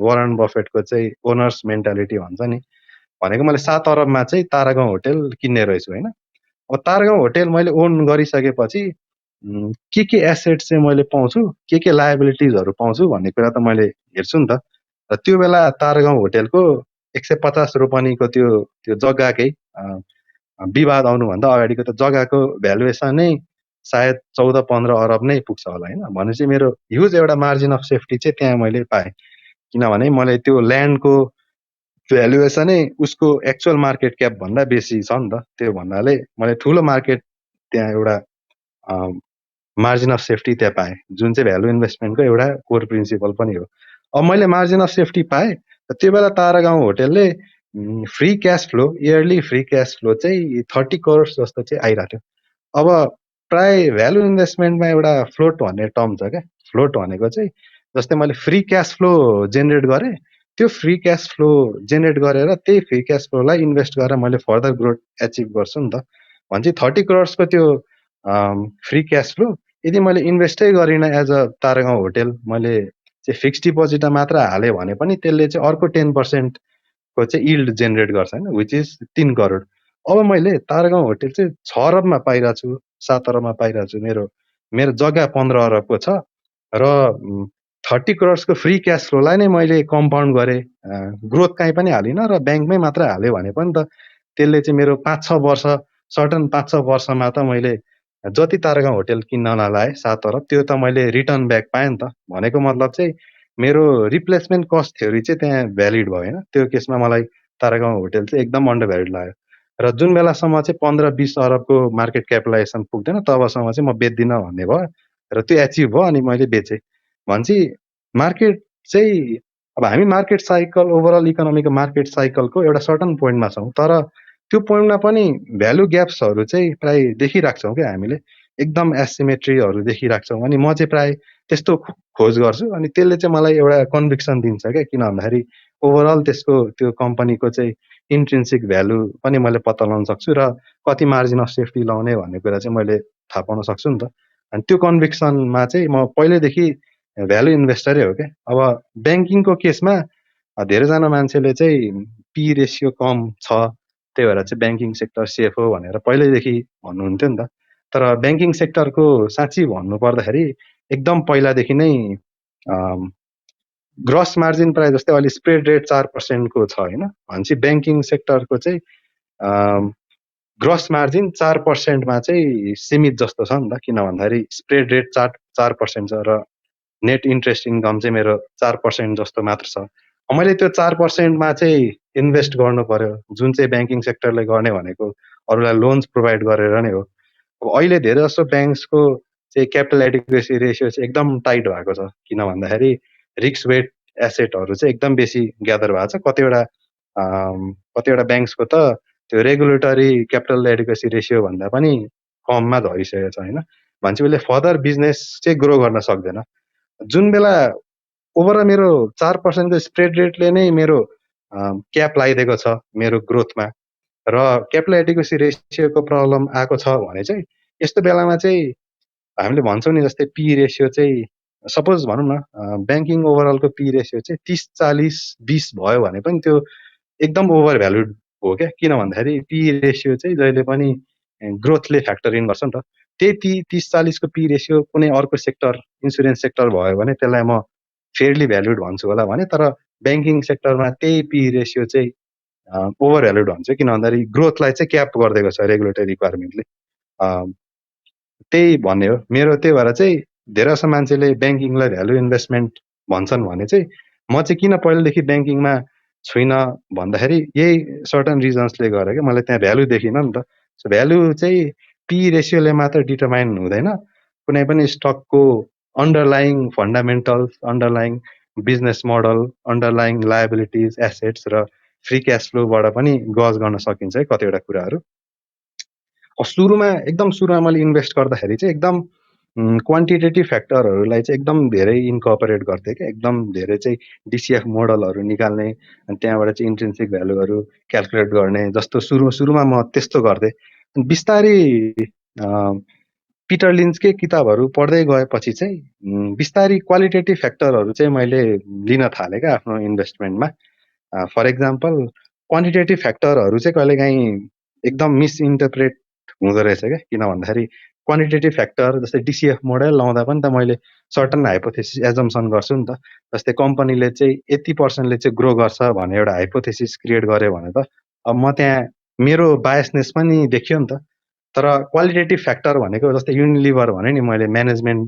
वारेन बफेटको चाहिँ ओनर्स मेन्टालिटी भन्छ नि। भनेको मैले 7 अरबमा चाहिँ तारागाउँ होटेल किन्ने रहेछु होइन। अब तारागाउँ होटेल मैले ओन गरिसकेपछि के एसेट चाहिँ मैले पाउँछु, के लायबिलिटिजहरू पाउँछु भन्ने कुरा त मैले हेर्छु नि त। र त्यो बेला तारागाउँ होटेलको 150 रोपनीको त्यो जग्गाकै विवाद आउनुभन्दा अगाडिको त जग्गाको भ्यालुएसन नै सायद 14-15 अरब नै पुग्छ होला होइन। भनेपछि मेरो ह्युज एउटा मार्जिन अफ सेफ्टी चाहिँ त्यहाँ मैले पाएँ, किनभने मैले त्यो ल्यान्डको भ्यालुएसनै उसको एक्चुअल मार्केट क्याप भन्दा बेसी छ नि त। त्यो भन्नाले मैले ठुलो मार्केट त्यहाँ एउटा मार्जिन अफ सेफ्टी त्यहाँ पाएँ, जुन चाहिँ भ्यालु इन्भेस्टमेन्टको एउटा कोर प्रिन्सिपल पनि हो। अब मैले मार्जिन अफ सेफ्टी पाएँ, त्यो बेला तारागाउँ होटेलले free cash flow, yearly free cash flow चाहिँ 30 करोड जस्तो चाहिँ आइरहेको थियो। अब प्राय भ्यालु इन्भेस्टमेन्टमा एउटा फ्लोट भन्ने टर्म छ क्या। फ्लोट भनेको चाहिँ जस्तै मैले फ्री क्यास फ्लो जेनेरेट गरेँ, त्यो फ्री क्यास फ्लो जेनेरेट गरेर त्यही फ्री क्यास फ्लोलाई इन्भेस्ट गरेर मैले फर्दर ग्रोथ एचिभ गर्छु नि त। भनेपछि 30 करोडको त्यो फ्री क्यास फ्लो यदि मैले इन्भेस्टै गरिनँ एज अ तारागाउँ होटेल, मैले चाहिँ फिक्स डिपोजिटमा मात्र हालेँ भने पनि त्यसले चाहिँ अर्को 10% को चाहिँ यिल्ड जेनेरेट गर्छ होइन, विच इज 3 करोड। अब मैले तारागाउँ होटेल चाहिँ 6 अरबमा पाइरहेको छु, 7 अरबमा पाइरहेको छु। मेरो जग्गा 15 अरबको छ र 30 करोडको फ्री क्यास फ्लोलाई नै मैले कम्पाउन्ड गरेँ, ग्रोथ कहीँ पनि हालिनँ र ब्याङ्कमै मात्र हाल्यो भने पनि त त्यसले चाहिँ मेरो 5-6 वर्ष सर्टन 5-6 वर्षमा त मैले जति तारागाउँ होटेल किन्न नलाएँ 7 अरब त्यो त मैले रिटर्न ब्याक पाएँ नि त। भनेको मतलब चाहिँ मेरो रिप्लेसमेन्ट कस्ट थ्योरी चाहिँ त्यहाँ भ्यालिड भयो होइन। त्यो केसमा मलाई तारागाउँ होटेल चाहिँ एकदम अन्डर भ्यालिड लाग्यो। र जुन बेलासम्म चाहिँ 15-20 अरबको मार्केट क्यापिटलाइजेसन पुग्दैन तबसम्म चाहिँ म बेच्दिनँ भन्ने भयो र त्यो एचिभ भयो अनि मैले बेचेँ। भनेपछि मार्केट चाहिँ अब हामी मार्केट साइकल ओभरअल इकोनोमीको मार्केट साइकलको एउटा सर्टन पोइन्टमा छौँ, तर त्यो पोइन्टमा पनि भ्यालु ग्याप्सहरू चाहिँ प्राय देखिरहेको छौँ क्या हामीले, एकदम एसिमेट्रीहरू देखिरहेको छौँ। अनि म चाहिँ प्राय त्यस्तो खोज गर्छु अनि त्यसले चाहिँ मलाई एउटा कन्भिक्सन दिन्छ क्या, किन भन्दाखेरि ओभरअल त्यसको त्यो कम्पनीको चाहिँ इन्ट्रिन्सिक भ्यालु पनि मैले पत्ता लगाउन सक्छु र कति मार्जिन अफ सेफ्टी लाउने भन्ने कुरा चाहिँ मैले थाहा पाउन सक्छु नि त। अनि त्यो कन्भिक्सनमा चाहिँ म पहिल्यैदेखि भ्यालु इन्भेस्टरै हो क्या। अब ब्याङ्किङको केसमा धेरैजना मान्छेले चाहिँ पी रेसियो कम छ त्यही भएर चाहिँ ब्याङ्किङ सेक्टर सेफ हो भनेर पहिल्यैदेखि भन्नुहुन्थ्यो नि त। तर ब्याङ्किङ सेक्टरको साँच्ची भन्नु पर्दाखेरि एकदम पहिलादेखि नै ग्रस मार्जिन प्रायः जस्तै अहिले स्प्रेड रेट 4% को छ होइन। भनेपछि ब्याङ्किङ सेक्टरको चाहिँ ग्रस मार्जिन 4% मा चाहिँ सीमित जस्तो छ नि त, किन भन्दाखेरि स्प्रेड रेट 4% छ र नेट इन्ट्रेस्ट इन्कम चाहिँ मेरो 4% जस्तो मात्र छ। मैले त्यो 4% मा चाहिँ इन्भेस्ट गर्नु पर्यो, जुन चाहिँ ब्याङ्किङ सेक्टरले गर्ने भनेको अरूलाई लोन्स प्रोभाइड गरेर नै हो। अब अहिले धेरै जस्तो ब्याङ्क्सको चाहिँ क्यापिटल एडिक्वेसी रेसियो चाहिँ एकदम टाइट भएको छ, किन भन्दाखेरि रिस्क वेट एसेटहरू चाहिँ एकदम बेसी ग्यादर भएको छ। कतिवटा ब्याङ्क्सको त त्यो रेगुलेटरी क्यापिटल एडिक्वेसी रेसियो भन्दा पनि कममा झरिसकेको छ होइन। भनेपछि उसले फर्दर बिजनेस चाहिँ ग्रो गर्न सक्दैन। जुन बेला ओभरअल मेरो 4% को स्प्रेड रेटले नै मेरो क्याप लगाइदिएको छ मेरो ग्रोथमा र क्यापिटल एडिक्वेसी रेसियोको प्रब्लम आएको छ भने चाहिँ यस्तो बेलामा चाहिँ हामीले भन्छौँ नि, जस्तै पी रेसियो चाहिँ सपोज भनौँ न ब्याङ्किङ ओभरअलको पी रेसियो चाहिँ 30-40-20 भयो भने पनि त्यो एकदम ओभर भ्यालुड हो क्या। किन भन्दाखेरि पी रेसियो चाहिँ जहिले पनि ग्रोथले फ्याक्टर इन गर्छ नि त। त्यही 30-40 को पी रेसियो कुनै अर्को सेक्टर इन्सुरेन्स सेक्टर भयो भने त्यसलाई म फेयरली भ्यालुड भन्छु होला भने, तर ब्याङ्किङ सेक्टरमा त्यही पी रेसियो चाहिँ ओभर भ्यालुड भन्छ, किन भन्दाखेरि ग्रोथलाई चाहिँ क्याप गरिदिएको छ रेगुलेटरी रिक्वायरमेन्टले। त्यही भन्ने हो मेरो। त्यही भएर चाहिँ धेरै जसो मान्छेले ब्याङ्किङलाई भ्यालु इन्भेस्टमेन्ट भन्छन् भने चाहिँ म चाहिँ किन पहिलेदेखि ब्याङ्किङमा छुइनँ भन्दाखेरि यही सर्टन रिजन्सले गर्दा क्या, मैले त्यहाँ भ्यालु देखिनँ नि त। सो भ्यालु चाहिँ पी रेसियोले मात्र डिटरमाइन हुँदैन, कुनै पनि स्टकको underlying fundamentals, underlying business model, underlying liabilities, assets र फ्री क्यास फ्लोबाट पनि गज गर्न सकिन्छ है कतिवटा कुराहरू। सुरुमा एकदम सुरुमा मैले इन्भेस्ट गर्दाखेरि चाहिँ एकदम क्वान्टिटेटिभ फ्याक्टरहरूलाई चाहिँ एकदम धेरै इन्कर्पोरेट गर्थेँ क्या, एकदम धेरै चाहिँ डिसिएफ मोडलहरू निकाल्ने अनि त्यहाँबाट चाहिँ इन्ट्रिन्सिक भ्यालुहरू क्यालकुलेट गर्ने जस्तो सुरुमा म त्यस्तो गर्थेँ। बिस्तारै पिटर लिन्चकै किताबहरू पढ्दै गएपछि चाहिँ बिस्तारै क्वालिटेटिभ फ्याक्टरहरू चाहिँ मैले लिन थालेँ क्या आफ्नो इन्भेस्टमेन्टमा। फर एक्जाम्पल क्वान्टिटेटिभ फ्याक्टरहरू चाहिँ कहिलेकाहीँ एकदम मिसइन्टरप्रेट हुँदो रहेछ क्या, किन भन्दाखेरि क्वान्टिटेटिभ फ्याक्टर जस्तै डिसिएफ मोडल लाउँदा पनि त मैले सर्टन हाइपोथेसिस एजम्सन गर्छु नि त। जस्तै कम्पनीले चाहिँ यति % चाहिँ ग्रो गर्छ भन्ने एउटा हाइपोथेसिस क्रिएट गर्यो भने त अब म त्यहाँ मेरो बायसनेस पनि देखियो नि त। तर क्वालिटेटिभ फ्याक्टर भनेको जस्तै युनिलिभर भने नि मैले म्यानेजमेन्ट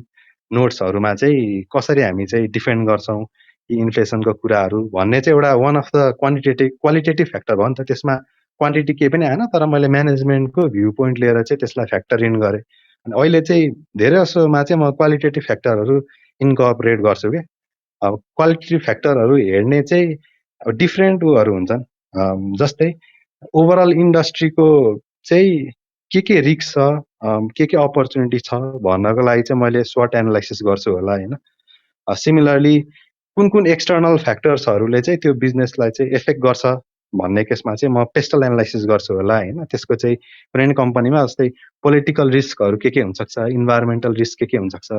नोट्सहरूमा चाहिँ कसरी हामी चाहिँ डिफेन्ड गर्छौँ यी इन्फ्लेसनको कुराहरू भन्ने चाहिँ एउटा one of the qualitative factor भयो नि त। त्यसमा क्वान्टिटी केही पनि आएन, तर मैले म्यानेजमेन्टको भ्यू पोइन्ट लिएर चाहिँ त्यसलाई फ्याक्टर इन गरेँ। अनि अहिले चाहिँ धेरै जसोमा चाहिँ म क्वालिटेटिभ फ्याक्टरहरू इन्कर्पोरेट गर्छु क्या। अब क्वालिटेटिभ फ्याक्टरहरू हेर्ने चाहिँ अब डिफ्रेन्ट उहरू हुन्छन्, जस्तै ओभरअल इन्डस्ट्रीको चाहिँ के रिस्क छ, के अपर्च्युनिटी छ भन्नको लागि चाहिँ मैले स्वट एनालाइसिस गर्छु होला होइन। सिमिलरली कुन एक्सटर्नल फ्याक्टर्सहरूले चाहिँ त्यो बिजनेसलाई चाहिँ एफेक्ट गर्छ भन्ने केसमा चाहिँ म पेस्टल एनालाइसिस गर्छु होला होइन। त्यसको चाहिँ कुनै पनि कम्पनीमा जस्तै पोलिटिकल रिस्कहरू के हुनसक्छ, इन्भाइरोमेन्टल रिस्क के हुनसक्छ,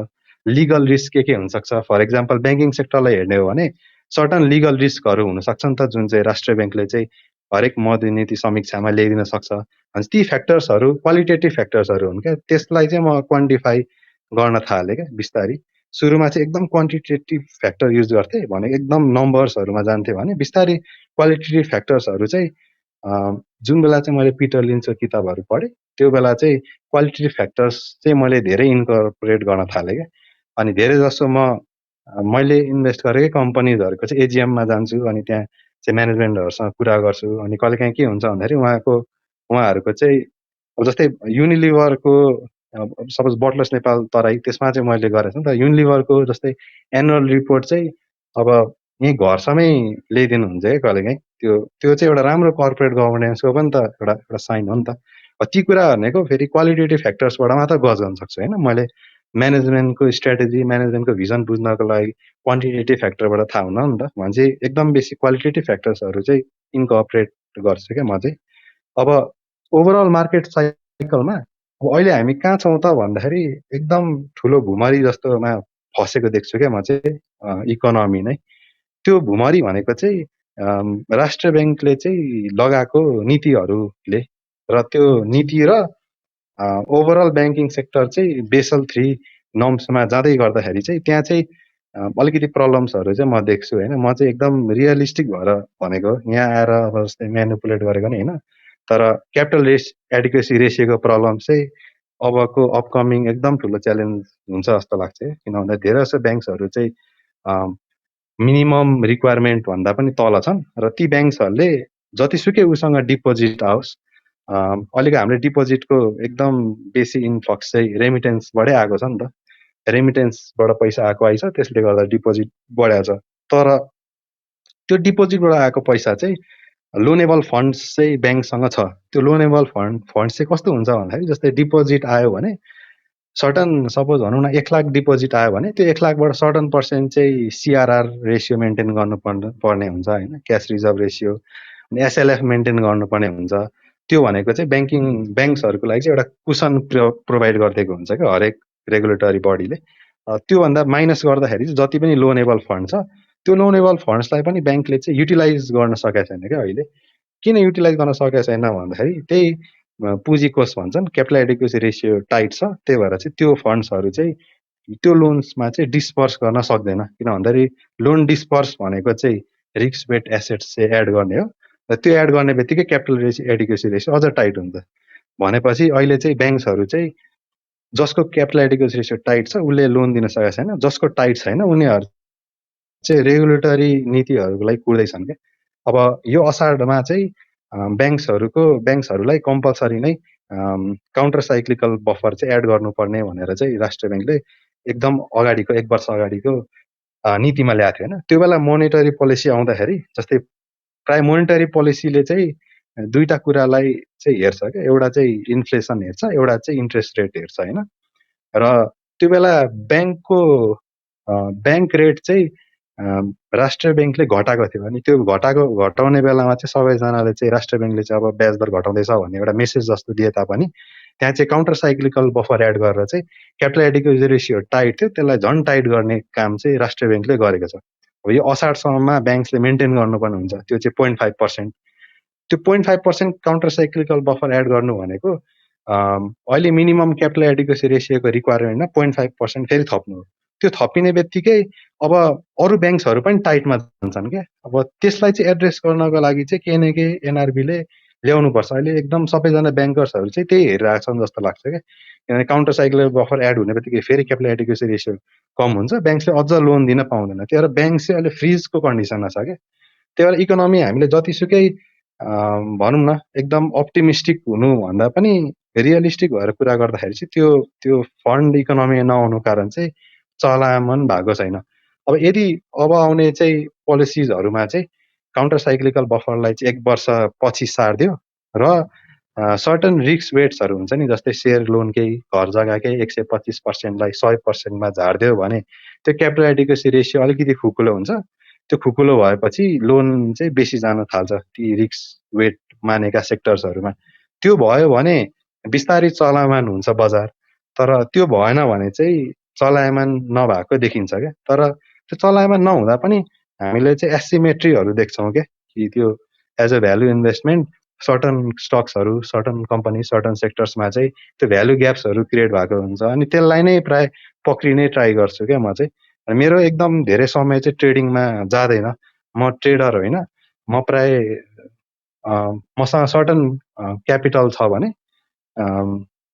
लिगल रिस्क के हुनसक्छ। फर एक्जाम्पल ब्याङ्किङ सेक्टरलाई हेर्ने हो भने सर्टन लिगल रिस्कहरू हुनसक्छ नि त, जुन चाहिँ राष्ट्रिय ब्याङ्कले चाहिँ हरेक मौद्रिक नीति समीक्षामा ल्याइदिन सक्छ। अनि ती फ्याक्टर्सहरू क्वालिटेटिभ फ्याक्टर्सहरू हुन् क्या, त्यसलाई चाहिँ म क्वान्टिफाई गर्न थालेँ क्या बिस्तारै। सुरुमा चाहिँ एकदम क्वान्टिटेटिभ फ्याक्टर युज गर्थेँ भनेको एकदम नम्बर्सहरूमा जान्थेँ भने बिस्तारै क्वालिटेटिभ फ्याक्टर्सहरू चाहिँ जुन बेला चाहिँ मैले पिटर लिन्चको किताबहरू पढेँ त्यो बेला चाहिँ क्वालिटेटिभ फ्याक्टर्स चाहिँ मैले धेरै इन्कर्पोरेट गर्न थालेँ क्या। अनि धेरै जसो मैले इन्भेस्ट गरेकै कम्पनीजहरूको चाहिँ एजिएममा जान्छु अनि त्यहाँ चाहिँ म्यानेजमेन्टहरूसँग कुरा गर्छु। अनि कहिलेकाहीँ के हुन्छ भन्दाखेरि उहाँहरूको चाहिँ अब जस्तै युनिलिभरको सपोज बटलर्स नेपाल तराई त्यसमा चाहिँ मैले गरेको छु नि त। युनिलिभरको जस्तै एनुअल रिपोर्ट चाहिँ अब यहीँ घरसम्मै ल्याइदिनु हुन्छ क्या कहिलेकाहीँ। त्यो चाहिँ एउटा राम्रो कर्पोरेट गभर्नेन्सको पनि त एउटा साइन हो नि त। ती कुरा भनेको फेरि क्वालिटेटिभ फ्याक्टर्सबाट मात्र गज गर्न सक्छु होइन। मैले म्यानेजमेन्टको स्ट्राटेजी म्यानेजमेन्टको भिजन बुझ्नको लागि क्वान्टिटेटिभ फ्याक्टरबाट थाहा हुन नि त। भने चाहिँ एकदम बेसी क्वालिटेटिभ फ्याक्टर्सहरू चाहिँ इन्कर्पोरेट गर्छु क्या म चाहिँ। अब ओभरअल मार्केट साइकलमा अब अहिले हामी कहाँ छौँ त भन्दाखेरि एकदम ठुलो भुमरी जस्तोमा फसेको देख्छु क्या म चाहिँ इकोनोमी नै। त्यो भुमरी भनेको चाहिँ राष्ट्र ब्याङ्कले चाहिँ लगाएको नीतिहरूले र त्यो नीति र ओभरअल ब्याङ्किङ सेक्टर चाहिँ बेसल 3 नर्म्समा जाँदै गर्दाखेरि चाहिँ त्यहाँ चाहिँ अलिकति प्रब्लम्सहरू चाहिँ म देख्छु होइन। म चाहिँ एकदम रियलिस्टिक भएर भनेको, यहाँ आएर अब जस्तै म्यानिपुलेट गरेको नि होइन। तर क्यापिटल एडिक्वेसी रेसियोको प्रब्लम चाहिँ अबको अपकमिङ एकदम ठुलो च्यालेन्ज हुन्छ जस्तो लाग्छ। किन भन्दा धेरै जसो ब्याङ्क्सहरू चाहिँ मिनिमम रिक्वायरमेन्ट भन्दा पनि तल छन् र ती ब्याङ्क्सहरूले जतिसुकै उसँग डिपोजिट आओस्, अहिलेको हाम्रो डिपोजिटको एकदम बेसी इन्फ्लक्स चाहिँ रेमिटेन्सबाटै आएको छ नि त। रेमिटेन्सबाट पैसा आइछ, त्यसले गर्दा डिपोजिट बढाएको छ। तर त्यो डिपोजिटबाट आएको पैसा चाहिँ लोनेबल फन्ड्स चाहिँ ब्याङ्कसँग छ। त्यो लोनेबल फन्ड्स चाहिँ कस्तो हुन्छ भन्दाखेरि जस्तै डिपोजिट आयो भने सर्टन सपोज भनौँ न 1 लाख डिपोजिट आयो भने त्यो 1 लाखबाट सर्टन पर्सेन्ट चाहिँ सिआरआर रेसियो मेन्टेन गर्नुपर्ने हुन्छ होइन, क्यास रिजर्भ रेसियो। अनि एसएलएफ मेन्टेन गर्नुपर्ने हुन्छ। त्यो भनेको चाहिँ ब्याङ्क्सहरूको लागि चाहिँ एउटा कुसन प्रोभाइड गरिदिएको हुन्छ क्या हरेक रेगुलेटरी बडीले। त्योभन्दा माइनस गर्दाखेरि चाहिँ जति पनि लोनेबल फन्ड छ त्यो लोनेबल फन्ड्सलाई पनि ब्याङ्कले चाहिँ युटिलाइज गर्न सकेको छैन क्या अहिले। किन युटिलाइज गर्न सकेको छैन भन्दाखेरि त्यही पुँजी कोष भन्छन्, क्यापिटल एडिक्वेसी रेसियो टाइट छ। त्यही भएर चाहिँ त्यो फन्ड्सहरू चाहिँ त्यो लोन्समा चाहिँ डिस्पर्स गर्न सक्दैन। किन भन्दाखेरि लोन डिस्पर्स भनेको चाहिँ रिस्क वेट एसेट्स चाहिँ एड गर्ने हो र त्यो एड गर्ने बित्तिकै क्यापिटल एडिक्वेसी रेसियो अझ टाइट हुन्छ। भनेपछि अहिले चाहिँ ब्याङ्क्सहरू चाहिँ जसको क्यापिटल एडिक्वेसी रेसियो टाइट छ उसले लोन दिन सकेको छैन, जसको टाइट छैन उनीहरू चाहिँ रेगुलेटरी नीतिहरूलाई कुर्दैछन् क्या। अब यो असारमा चाहिँ ब्याङ्क्सहरूलाई कम्पलसरी नै काउन्टर साइक्लिकल बफर चाहिँ एड गर्नुपर्ने भनेर चाहिँ राष्ट्र ब्याङ्कले एकदम अगाडिको 1 वर्ष अगाडिको नीतिमा ल्याएको थियो होइन। त्यो बेला मोनेटरी पोलिसी आउँदाखेरि जस्तै प्राय मोनेटरी पोलिसीले चाहिँ दुईटा कुरालाई चाहिँ हेर्छ क्या, एउटा चाहिँ इन्फ्लेसन हेर्छ, एउटा चाहिँ इन्ट्रेस्ट रेट हेर्छ होइन। र त्यो बेला ब्याङ्क रेट चाहिँ राष्ट्रिय ब्याङ्कले घटाएको थियो अनि त्यो घटाउने बेलामा चाहिँ सबैजनाले चाहिँ राष्ट्रिय ब्याङ्कले चाहिँ अब ब्याज दर घटाउँदैछ भन्ने एउटा मेसेज जस्तो दिए तापनि त्यहाँ चाहिँ काउन्टर साइक्लिकल बफर एड गरेर चाहिँ क्यापिटल एडिक्वेसी रेसियो टाइट थियो, त्यसलाई झन् टाइट गर्ने काम चाहिँ राष्ट्रिय ब्याङ्कले गरेको छ। अब यो असारसम्ममा ब्याङ्क्सले मेन्टेन गर्नुपर्ने हुन्छ, त्यो चाहिँ 0.5%। त्यो 0.5% काउन्टर साइक्लिकल बफर एड गर्नु भनेको अहिले मिनिमम क्यापिटल एडिक्वेसी रेसियोको रिक्वायरमेन्टमा 0.5% फेरि थप्नु हो। त्यो थपिने बित्तिकै अब अरू ब्याङ्क्सहरू पनि टाइटमा जान्छन् क्या। अब त्यसलाई चाहिँ एड्रेस गर्नको लागि चाहिँ केही न केही एनआरबीले ल्याउनुपर्छ। अहिले एकदम सबैजना ब्याङ्कर्सहरू चाहिँ त्यही हेरिरहेको छन् जस्तो लाग्छ क्या, किनभने काउन्टर साइक्लिकल बफर एड हुने बित्तिकै फेरि क्यापिटल एडिक्वेसी रेसियो कम हुन्छ, ब्याङ्क्सले अझ लोन दिन पाउँदैन। त्यही भएर ब्याङ्क चाहिँ अहिले फ्रिजको कन्डिसनमा छ क्या। त्यही भएर इकोनोमी हामीले जतिसुकै भनौँ न एकदम अप्टिमिस्टिक हुनुभन्दा पनि रियलिस्टिक भएर कुरा गर्दाखेरि चाहिँ त्यो फन्ड इकोनोमी नआउनु कारण चाहिँ चलायमान भएको छैन। अब यदि अब आउने चाहिँ पोलिसिजहरूमा चाहिँ काउन्टर साइक्लिकल बफरलाई चाहिँ 1 वर्ष पछि सारिदियो र सर्टन रिस्क वेट्सहरू हुन्छ नि, जस्तै सेयर लोनकै घर जग्गाकै 125%लाई 100%मा झारिदियो भने त्यो क्यापिटल एडिक्वेसी रेसियो अलिकति खुकुलो हुन्छ। त्यो खुकुलो भएपछि लोन चाहिँ बेसी जान थाल्छ ती रिस्क वेट मानेका सेक्टर्सहरूमा। त्यो भयो भने बिस्तारै चलायमान हुन्छ बजार, तर त्यो भएन भने चाहिँ चलायमान नभएको देखिन्छ क्या। तर त्यो चलायमान नहुँदा पनि हामीले चाहिँ एसिमेट्रीहरू देख्छौँ क्या, कि त्यो as a value investment certain स्टक्सहरू, सर्टन कम्पनी, सर्टन सेक्टर्समा चाहिँ त्यो भ्यालु ग्याप्सहरू क्रिएट भएको हुन्छ अनि त्यसलाई नै प्राय पक्रिने ट्राई गर्छु क्या म चाहिँ। मेरो एकदम धेरै समय चाहिँ ट्रेडिङमा जाँदैन, म ट्रेडर होइन। म प्राय मसँग सर्टन क्यापिटल छ भने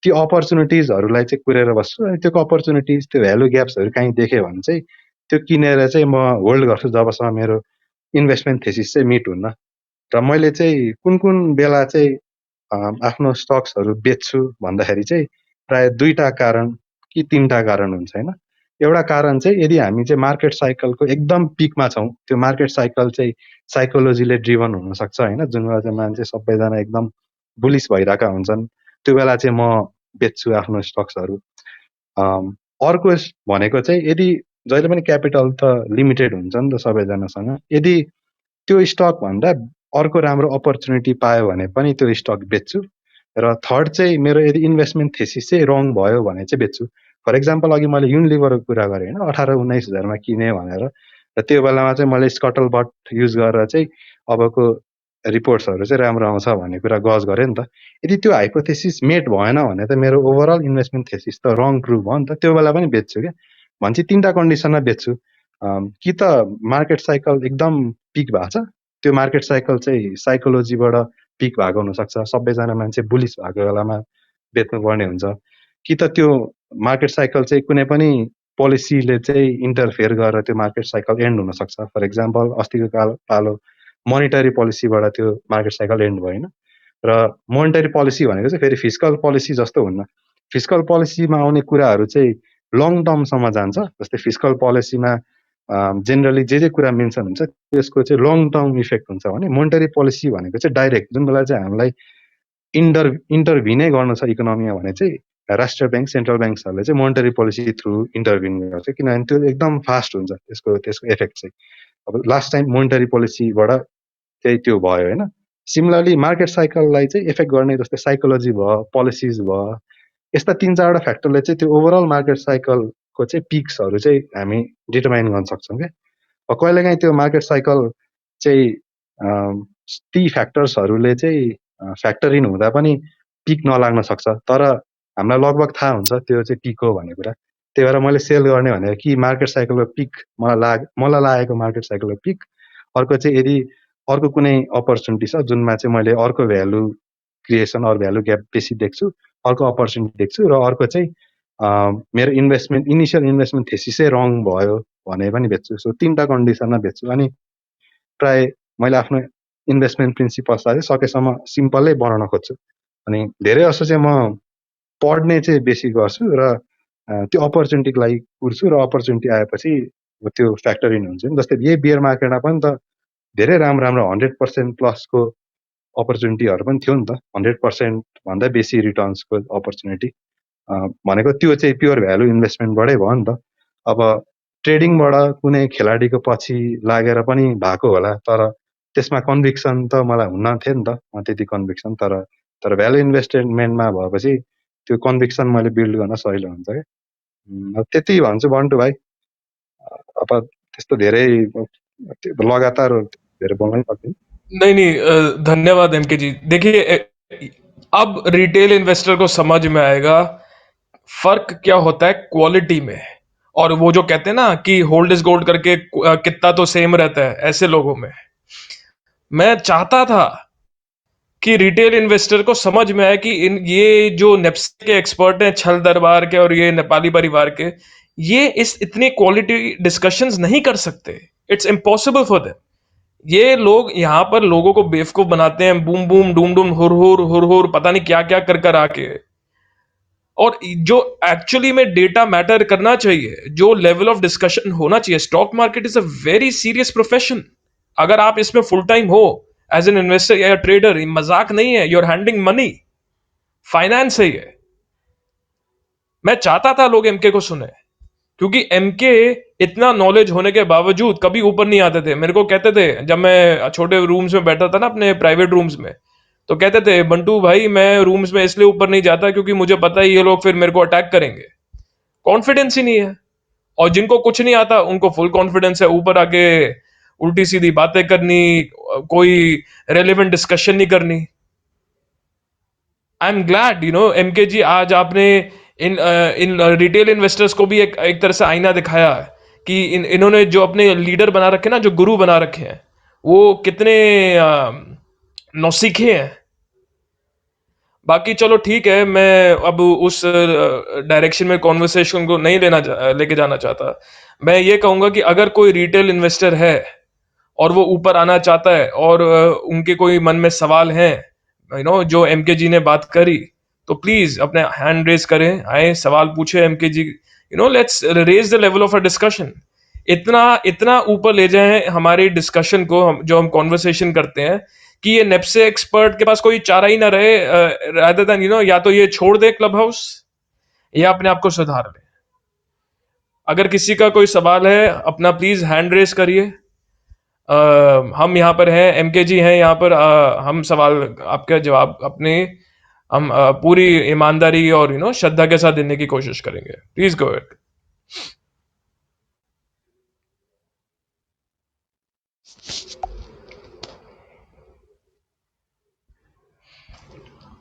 ती अपर्च्युनिटिजहरूलाई चाहिँ कुरेर बस्छु अनि त्यो अपर्च्युनिटिज, त्यो भ्यालु ग्याप्सहरू कहीँ देखेँ भने चाहिँ त्यो किनेर चाहिँ म होल्ड गर्छु जबसम्म मेरो इन्भेस्टमेन्ट थेसिस चाहिँ मिट हुन्न। र मैले चाहिँ कुन बेला चाहिँ आफ्नो स्टक्सहरू बेच्छु भन्दाखेरि चाहिँ प्राय 2टा कारण कि 3टा कारण हुन्छ होइन। एउटा कारण चाहिँ यदि हामी चाहिँ मार्केट साइकलको एकदम पिकमा छौँ, त्यो मार्केट साइकल चाहिँ साइकोलोजीले ड्रिभन हुनसक्छ होइन, जुन बेला चाहिँ मान्छे सबैजना एकदम बुलिस भइरहेका हुन्छन्, त्यो बेला चाहिँ म बेच्छु आफ्नो स्टक्सहरू। अर्को भनेको चाहिँ यदि जहिले पनि क्यापिटल त लिमिटेड हुन्छ नि त सबैजनासँग, यदि त्यो स्टक भन्दा अर्को राम्रो अपर्च्युनिटी पायो भने पनि त्यो स्टक बेच्छु। र थर्ड चाहिँ मेरो यदि इन्भेस्टमेन्ट थेसिस चाहिँ रङ भयो भने चाहिँ बेच्छु। फर इक्जाम्पल अघि मैले युनिलिभरको कुरा गरेँ होइन, 18-19 हजारमा किने भनेर, र त्यो बेलामा चाहिँ मैले स्कटल बट युज गरेर चाहिँ अबको रिपोर्ट्सहरू चाहिँ राम्रो आउँछ भन्ने कुरा गज गरेँ नि त। यदि त्यो हाइपोथेसिस मेट भएन भने त मेरो ओभरअल इन्भेस्टमेन्ट थेसिस त रङ प्रुभ भयो नि त, त्यो बेला पनि बेच्छु क्या। भनेपछि 3टा कन्डिसनमा बेच्छु, कि त मार्केट साइकल एकदम पिक भएको छ, त्यो मार्केट साइकल चाहिँ साइकोलोजीबाट पिक भएको हुनसक्छ, सबैजना मान्छे बुलिस भएको बेलामा बेच्नुपर्ने हुन्छ, कि त त्यो मार्केट साइकल चाहिँ कुनै पनि पोलिसीले चाहिँ इन्टरफेयर गरेर त्यो मार्केट साइकल एन्ड हुनसक्छ। फर इक्जाम्पल अस्तिको पालो मोनिटरी पोलिसीबाट त्यो मार्केट साइकल एन्ड भयो होइन। र मोनिटरी पोलिसी भनेको चाहिँ फेरि फिस्कल पोलिसी जस्तो हुन्न, फिस्कल पोलिसीमा आउने कुराहरू चाहिँ लङ टर्मसम्म जान्छ। जस्तै फिस्कल पोलिसीमा जेनरली जे कुरा मेन्सन हुन्छ त्यसको चाहिँ लङ टर्म इफेक्ट हुन्छ भने मोनिटरी पोलिसी भनेको चाहिँ डाइरेक्ट जुन बेला चाहिँ हामीलाई इन्टरभिनै गर्नु छ इकोनोमीमा भने चाहिँ राष्ट्रिय ब्याङ्क, सेन्ट्रल ब्याङ्क्सहरूले चाहिँ मोनिटरी पोलिसी थ्रु इन्टरभिन गर्छ, किनभने त्यो एकदम फास्ट हुन्छ त्यसको इफेक्ट चाहिँ। अब लास्ट टाइम मोनिटरी पोलिसीबाट चाहिँ त्यो भयो होइन। सिमिलरली मार्केट साइकललाई चाहिँ इफेक्ट गर्ने जस्तै साइकोलोजी भयो, पोलिसिज भयो, यस्ता 3-4वटा फ्याक्टरले चाहिँ त्यो ओभरअल मार्केट साइकलको चाहिँ पिक्सहरू चाहिँ हामी डिटरमाइन गर्न सक्छौँ क्या। कहिलेकाहीँ त्यो मार्केट साइकल चाहिँ ती फ्याक्टर्सहरूले चाहिँ फ्याक्टर इन हुँदा पनि पिक नलाग्न सक्छ, तर हामीलाई लगभग थाहा हुन्छ त्यो चाहिँ पिक हो भन्ने कुरा। त्यही भएर मैले सेल गर्ने भनेको कि मार्केट साइकलको पिक मलाई लागेको मार्केट साइकलको पिक। अर्को चाहिँ यदि अर्को कुनै अपर्च्युनिटी छ जुनमा चाहिँ मैले अर्को भ्यालु क्रिएसन अर भ्यालु ग्याप बेसी देख्छु, अर्को अपर्च्युनिटी देख्छु, र अर्को चाहिँ मेरो इनिसियल इन्भेस्टमेन्ट थेसिसै रङ भयो भने पनि बेच्छु। सो 3टा कन्डिसनमा बेच्छु। अनि प्राय मैले आफ्नो इन्भेस्टमेन्ट प्रिन्सिपल्सलाई सकेसम्म सिम्पलै बनाउन खोज्छु। अनि धेरै जस्तो चाहिँ म पढ्ने चाहिँ बेसी गर्छु र त्यो अपर्च्युनिटीको लागि कुर्छु, र अपर्च्युनिटी आएपछि त्यो फ्याक्टर इन हुन्छ नि। जस्तै यही बियर मार्केटमा पनि त धेरै राम्रो 100% प्लसको अपर्च्युनिटीहरू पनि थियो नि त 100% भन्दा बेसी रिटर्न्सको अपर्च्युनिटी भनेको त्यो चाहिँ प्योर भ्यालु इन्भेस्टमेन्टबाटै भयो नि त। अब ट्रेडिङबाट कुनै खेलाडीको पछि लागेर पनि भएको होला, तर त्यसमा कन्भिक्सन त मलाई हुन्न थियो नि त, म त्यति कन्भिक्सन। तर भ्यालु इन्भेस्टमेन्टमा भएपछि त्यो कन्भिक्सन मैले बिल्ड गर्न सजिलो हुन्छ क्या। त्यति भन्छु बन्टु भाइ। अब त्यस्तो धेरै लगातार धेरै बोल्नै पर्दैन। नहीं नहीं धन्यवाद एमके जी। देखिए अब रिटेल इन्वेस्टर को समझ में आएगा फर्क क्या होता है क्वालिटी में, और वो जो कहते हैं ना कि होल्ड इज गोल्ड करके कितना तो सेम रहता है, ऐसे लोगों में मैं चाहता था कि रिटेल इन्वेस्टर को समझ में आए कि ये जो नेप्से के एक्सपर्ट हैं, छल दरबार के और ये नेपाली परिवार के, ये इस इतनी क्वालिटी डिस्कशंस नहीं कर सकते। It's impossible for them. ये लोग यहाँ पर लोगों को बेवकूफ बनाते हैं, बूम बूम डूम डूम हुर हुर पता नहीं क्या क्या कर आके। और जो एक्चुअली में डेटा मैटर करना चाहिए, जो लेवल ऑफ डिस्कशन होना चाहिए, stock market is a very serious profession. अगर आप इसमें फुल टाइम हो एज एन इन्वेस्टर या ट्रेडर, मजाक नहीं है, you are handling money, finance है ये। मैं चाहता था लोग एमके को सुने, क्योंकि एमके इतना नॉलेज होने के बावजूद कभी ऊपर नहीं आते थे। मेरे को कहते थे जब मैं छोटे रूम्स में बैठा था ना, अपने प्राइवेट रूम्स में, तो कहते थे बंटू भाई मैं रूम्स में इसलिए ऊपर नहीं जाता क्योंकि मुझे पता है ये लोग फिर मेरे को अटैक करेंगे। कॉन्फिडेंस ही नहीं है। और जिनको कुछ नहीं आता उनको फुल कॉन्फिडेंस है, ऊपर आके उल्टी सीधी बातें करनी, कोई रेलेवेंट डिस्कशन नहीं करनी। आई एम ग्लैड एमके जी, आज आपने इन रिटेल इन्वेस्टर्स को भी एक तरह से आईना दिखाया है कि इन्होंने जो अपने लीडर बना रखे ना, जो गुरु बना रखे हैं, वो कितने नौसीखे हैं। बाकी चलो ठीक है, मैं अब उस डायरेक्शन में कॉन्वर्सेशन को नहीं लेके जाना चाहता। मैं ये कहूंगा कि अगर कोई रिटेल इन्वेस्टर है और वो ऊपर आना चाहता है और उनके कोई मन में सवाल हैं, जो एमके जी ने बात करी, तो प्लीज अपने हैंड रेज करें, आए सवाल पूछे MK ji. Let's raise the level of a discussion. इतना इतना ऊपर ले जाएं हमारी डिस्कशन को, जो हम कॉन्वर्सेशन करते हैं, कि ये नेप्से एक्सपर्ट के पास कोई चारा ही ना रहे, रादर देन या तो ये छोड़ दे क्लब हाउस या अपने आप को सुधार ले। अगर किसी का कोई सवाल है अपना प्लीज हैंड रेज करिए। हम यहाँ पर हैं, एमके जी हैं यहाँ पर, हम सवाल आपके जवाब अपने हम पूरी ईमानदारी और श्रद्धा के साथ देने की कोशिश करेंगे। Please go ahead.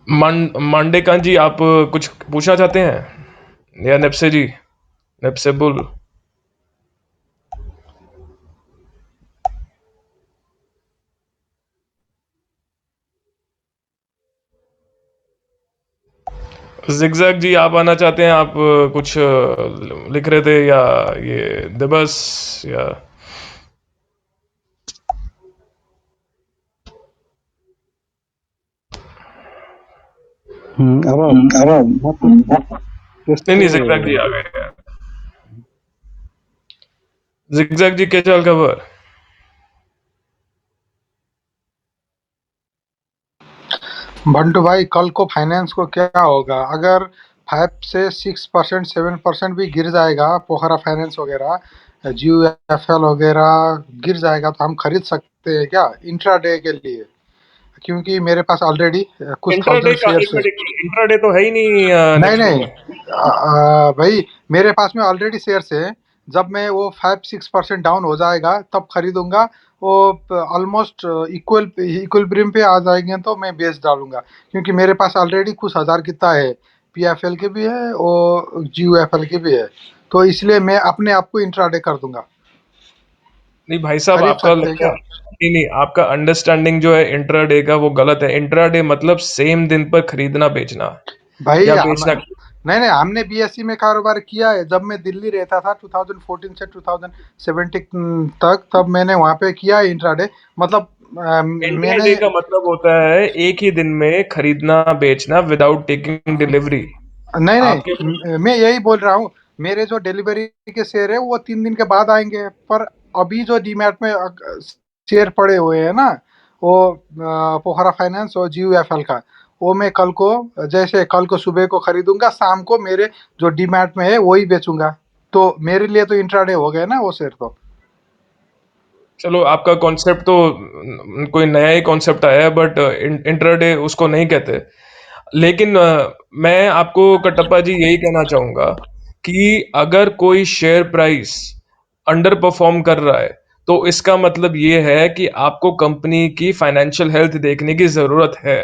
मांडेकान जी, आप कुछ पूछना चाहते हैं, या नेप्से जी, नेप्से बुल? जिगजैग जी, आप आना चाहते हैं? आप कुछ लिख रहे थे, या ये दिबस, या अब नहीं, जिगजैग जी आ गए। जिगजैग जी, क्या चाल खबर? बंटू भाई, कल को फाइनेंस को क्या होगा? अगर 5 से 6% 7% भी गिर जाएगा, पोखरा फाइनेंस वगैरह, GUFL वगैरह गिर जाएगा, तो हम खरीद सकते हैं क्या इंट्राडे के लिए? क्योंकि मेरे पास ऑलरेडी कुछ इंट्राडे 1000 शेयर्स है। इंट्राडे तो है ही नहीं नहीं नेप्से नहीं में। भाई, मेरे पास में ऑलरेडी शेयर्स है। जब मैं वो 5-6% डाउन हो जाएगा तब खरीदूंगा। वो ऑलमोस्ट इक्विलिब्रियम पे आ जाएंगे तो मैं बेच डालूंगा, क्योंकि मेरे पास ऑलरेडी कुछ हजार कितना है, PFL के भी है और GUFL के भी है, तो इसलिए मैं अपने आप को इंट्राडे कर दूंगा। नहीं भाई साहब, खरीद आपका सकते हैं क्या? नहीं, आपका अंडरस्टैंडिंग जो है इंट्राडे का, वो गलत है। इंट्राडे मतलब सेम दिन पर खरीदना बेचना, भाई या बेचना। नहीं, हमने BSE में कारोबार किया है। जब मैं दिल्ली रहता था 2014 से 2017 तक, तब मैंने वहाँ पे किया है इंट्राडे। मतलब मैंने इंट्राडे का मतलब होता है एक ही दिन में खरीदना बेचना विदाउट टेकिंग डिलीवरी। नहीं, मैं यही बोल रहा हूँ। मेरे जो डिलीवरी के शेयर है वो 3 दिन के बाद आएंगे, पर अभी जो डीमैट में शेयर पड़े हुए हैं ना, वो पोखरा फाइनेंस और GUFL का, वो मैं कल को, जैसे कल को सुबह को खरीदूंगा, शाम को मेरे जो डीमैट में है वही बेचूंगा, तो मेरे लिए तो इंट्राडे हो गया ना वो शेयर तो। चलो आपका कॉन्सेप्ट तो कोई नया ही कॉन्सेप्ट आया है, बट इंट्राडे उसको नहीं कहते। लेकिन मैं आपको कटप्पा जी यही कहना चाहूंगा कि अगर कोई शेयर प्राइस अंडर परफॉर्म कर रहा है तो इसका मतलब ये है कि आपको कंपनी की फाइनेंशियल हेल्थ देखने की जरूरत है।